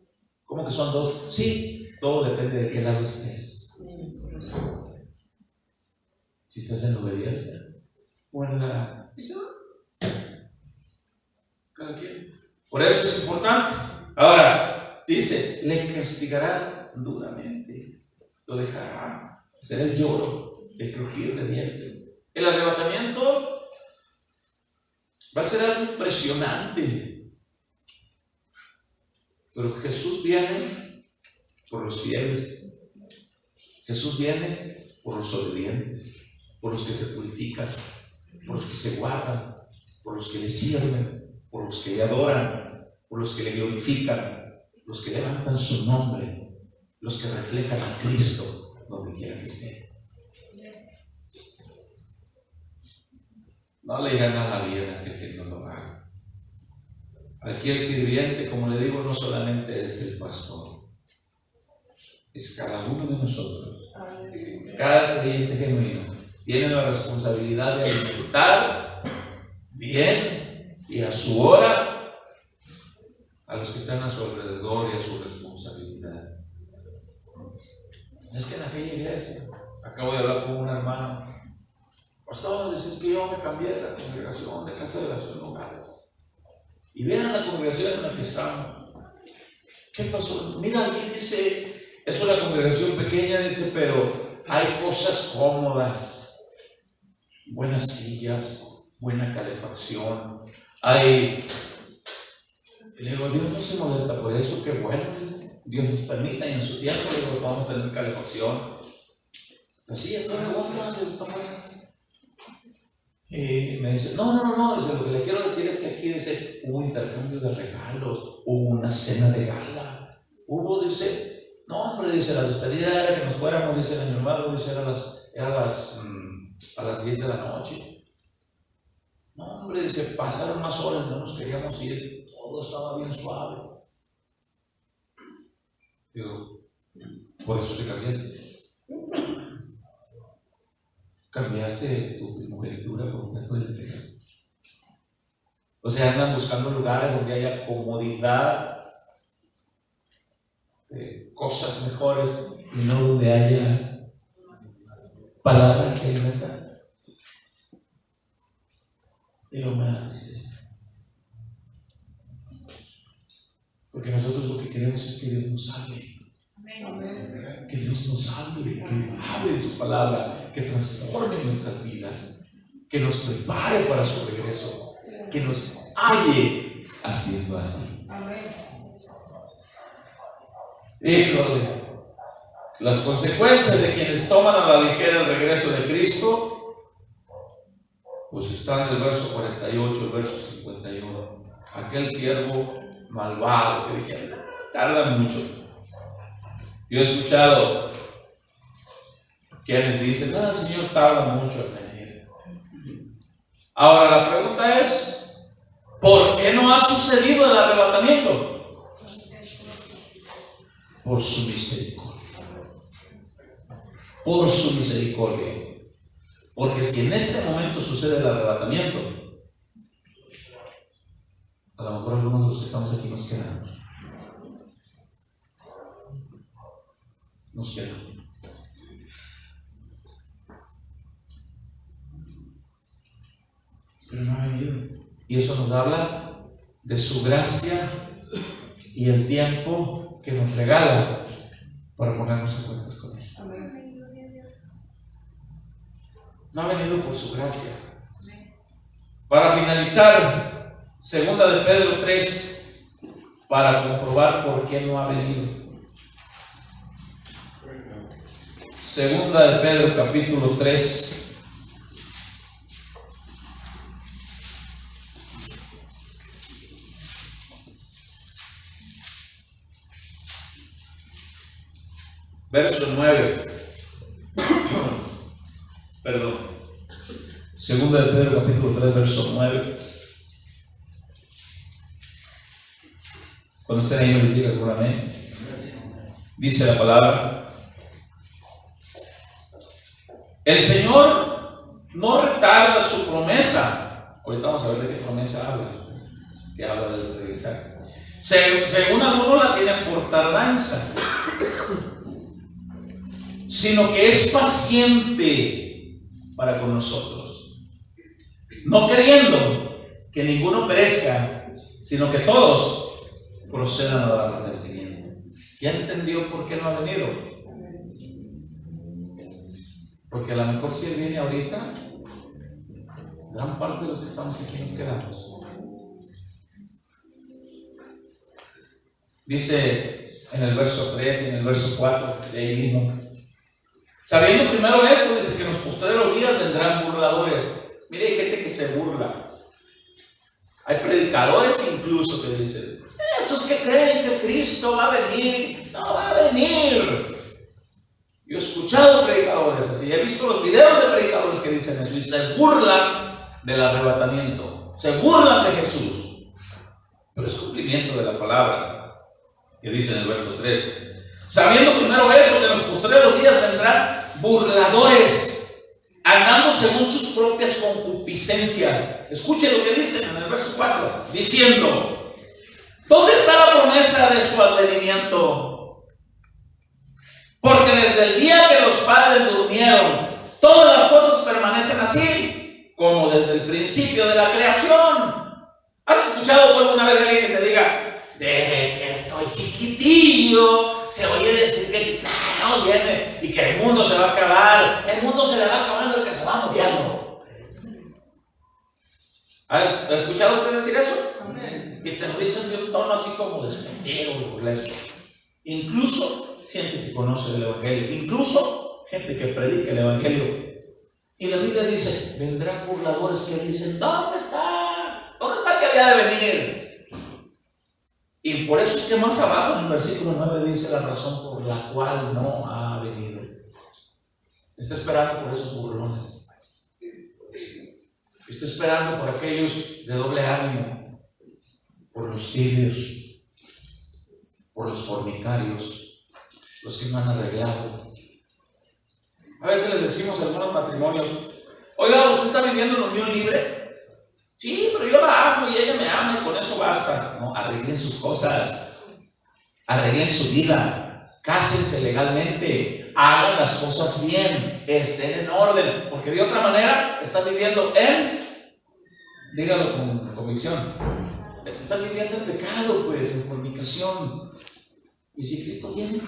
¿Cómo que son dos? Sí, todo depende de qué lado estés. Si estás en la obediencia o en la... Cada quien. Por eso es importante. Ahora, dice, le castigará duramente. Lo dejará. Será el lloro, el crujir de dientes. El arrebatamiento va a ser algo impresionante. Pero Jesús viene por los fieles. Jesús viene por los obedientes, por los que se purifican, por los que se guardan, por los que le sirven, por los que le adoran, por los que le glorifican, los que levantan su nombre, los que reflejan a Cristo donde quiera que esté. No le irá nada bien a aquel que no lo haga. Aquí el sirviente, como le digo, no solamente es el pastor, es cada uno de nosotros. Cada creyente genuino tiene la responsabilidad de alimentar bien y a su hora a los que están a su alrededor y a su responsabilidad. Es que en aquella iglesia, acabo de hablar con un hermano: pastor, dices que yo me cambié de la congregación de Casa de las Hogares y vienen a la congregación en la que estamos. ¿Qué pasó? Mira, aquí dice, es una congregación pequeña, dice, pero hay cosas cómodas, buenas sillas, buena calefacción. Hay... Le digo, Dios no se molesta por eso, qué bueno. Dios nos permita y en su tiempo le vamos a tener calefacción. La silla no me gusta, está buena. Me dice, no, dice, lo que le quiero decir es que aquí dice, hubo intercambio de regalos, hubo una cena de gala, dice, no hombre, dice, la despedida era que nos fuéramos, dice el año nuevo, dice, era a las 10 de la noche. No hombre, dice, pasaron más horas, no nos queríamos ir, todo estaba bien suave. Digo, por eso te cambiaste. Cambiaste tu primogenitura por un plato de lentejas. O sea, andan buscando lugares donde haya comodidad, cosas mejores, y no donde haya palabra que alimentar. Digo, me da tristeza. Porque nosotros lo que queremos es que Dios nos salve. Que Dios nos salve, que hable de su palabra, que transforme nuestras vidas, que nos prepare para su regreso, que nos halle haciendo así. Amén. Híjole, las consecuencias de quienes toman a la ligera el regreso de Cristo, pues están del verso 48 al verso 51. Aquel siervo malvado que dije, tarda mucho. Yo he escuchado quienes dicen, el Señor tarda mucho en venir. Ahora la pregunta es, ¿por qué no ha sucedido el arrebatamiento? Por su misericordia. Por su misericordia. Porque si en este momento sucede el arrebatamiento, a lo mejor algunos de los que estamos aquí nos quedamos. Nos quedamos. Pero no ha venido. Y eso nos habla de su gracia y el tiempo que nos regala para ponernos en cuentas con Él. Amén. No ha venido por su gracia. Para finalizar, segunda de Pedro 3, para comprobar por qué no ha venido. Segunda de Pedro capítulo 3. Verso 9. Perdón. Segunda de Pedro capítulo 3, verso 9. Cuando estén ahí me diga algún amén. Dice la palabra: el Señor no retarda su promesa. Ahorita vamos a ver de qué promesa habla. Que habla del regresar. Según algunos la tienen por tardanza, sino que es paciente para con nosotros, no queriendo que ninguno perezca, sino que todos procedan al arrepentimiento. ¿Ya entendió por qué no ha venido? Porque a lo mejor si Él viene ahorita, gran parte de los que estamos aquí nos quedamos. Dice en el verso 3 y en el verso 4 de ahí mismo: sabiendo primero esto, dice que en los postreros días vendrán burladores. Mire, hay gente que se burla. Hay predicadores incluso que dicen: esos que creen que Cristo va a venir, no va a venir. Yo he escuchado predicadores así, he visto los videos de predicadores que dicen eso y se burlan del arrebatamiento, se burlan de Jesús. Pero es cumplimiento de la palabra que dice en el verso 3. Sabiendo primero eso, que en los postreros días vendrán burladores, andando según sus propias concupiscencias. Escuche lo que dice en el verso 4, diciendo: ¿dónde está la promesa de su advenimiento? Porque desde el día que los padres durmieron, todas las cosas permanecen así, como desde el principio de la creación. ¿Has escuchado tú alguna vez a alguien que te diga: desde que estoy chiquitillo se oye decir que no viene y que el mundo se va a acabar? El mundo se le va acabando el que se va muriendo. ¿Ha escuchado usted decir eso? Amén. Y te lo dicen de un tono así como despectivo y burlesco. Incluso gente que conoce el Evangelio, incluso gente que predica el Evangelio. Y la Biblia dice: vendrán burladores que dicen: ¿dónde está? ¿Dónde está que había de venir? Y por eso es que más abajo en el versículo 9 dice la razón por la cual no ha venido. Está esperando por esos burlones. Está esperando por aquellos de doble ánimo, por los tibios, por los fornicarios, los que no han arreglado. A veces les decimos a algunos matrimonios: oiga, ¿usted está viviendo en unión libre? Sí, pero yo la amo y ella me ama y con eso basta. No, arreglen sus cosas, arreglen su vida, cásense legalmente, hagan las cosas bien, estén en orden, porque de otra manera están viviendo dígalo con convicción, están viviendo en pecado, pues, en fornicación. ¿Y si Cristo viene?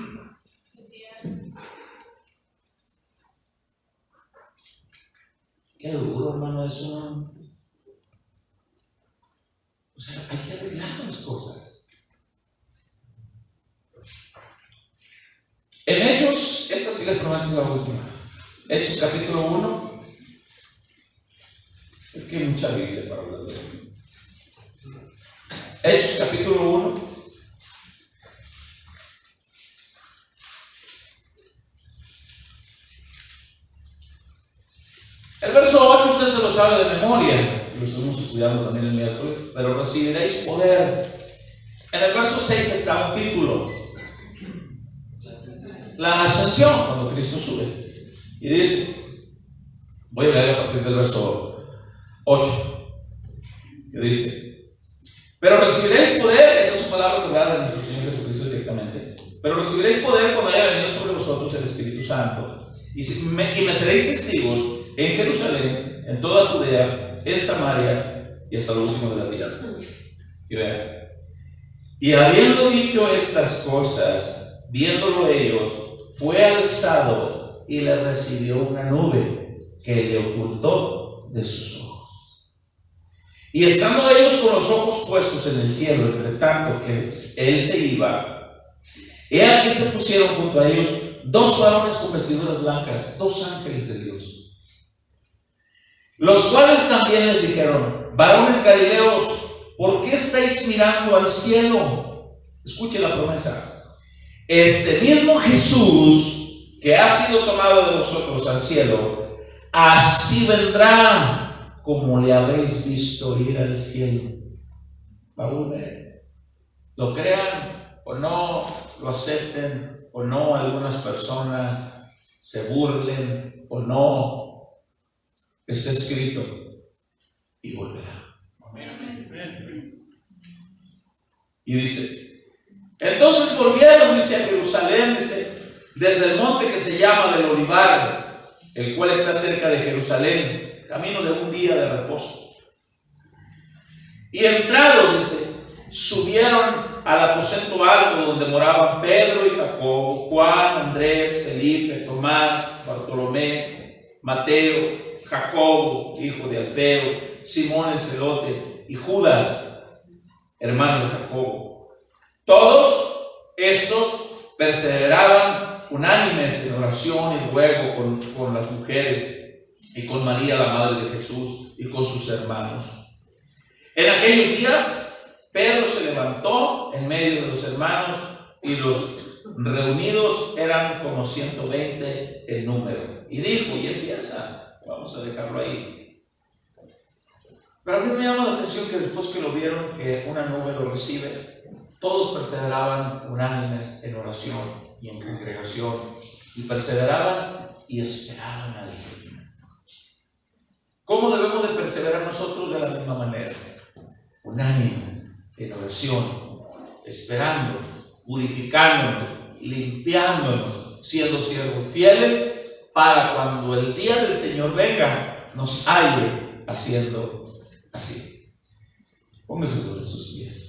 Qué duro, hermano, eso. O sea, hay que arreglar las cosas. En Hechos, esta sí les prometo es la última. Hechos capítulo 1. Es que hay mucha Biblia para hablar de esto. Hechos capítulo 1. El verso 8 usted se lo sabe de memoria, lo estamos estudiando también el miércoles, pero recibiréis poder. En el verso 6 está un título: la ascensión, cuando Cristo sube. Y dice, voy a leer a partir del verso 8, que dice: pero recibiréis poder, estas son palabras habladas de nuestro Señor Jesucristo directamente, pero recibiréis poder cuando haya venido sobre vosotros el Espíritu Santo, y me seréis testigos en Jerusalén, en toda Judea, en Samaria y hasta lo último de la tierra. Y vean, y habiendo dicho estas cosas, viéndolo ellos, fue alzado y le recibió una nube que le ocultó de sus ojos. Y estando ellos con los ojos puestos en el cielo, entre tanto que él se iba, he aquí se pusieron junto a ellos 2 varones con vestiduras blancas, 2 ángeles de Dios, los cuales también les dijeron: varones galileos, ¿por qué estáis mirando al cielo? Escuche la promesa: este mismo Jesús que ha sido tomado de vosotros al cielo, así vendrá como le habéis visto ir al cielo. Va a volver. Lo crean o no, lo acepten o no, algunas personas se burlen o no, está escrito: y volverá. Y dice, entonces volvieron, dice, a Jerusalén, dice, desde el monte que se llama del Olivar, el cual está cerca de Jerusalén, camino de un día de reposo. Y entrados, dice, subieron al aposento alto donde moraban Pedro y Jacobo, Juan, Andrés, Felipe, Tomás, Bartolomé, Mateo, Jacobo, hijo de Alfeo, Simón el celote y Judas, hermano de Jacobo. Todos estos perseveraban unánimes en oración y ruego con las mujeres y con María, la madre de Jesús, y con sus hermanos. En aquellos días, Pedro se levantó en medio de los hermanos, y los reunidos eran como 120 en número. Y dijo, y empieza. Vamos a dejarlo ahí. Pero a mí me llama la atención que después que lo vieron, que una nube lo recibe, todos perseveraban unánimes en oración y en congregación, y perseveraban y esperaban al Señor. ¿Cómo debemos de perseverar nosotros? De la misma manera, unánimes en oración, esperando, purificándonos, limpiándonos, siendo siervos fieles, para cuando el día del Señor venga, nos halle haciendo así. Póngase sobre sus pies.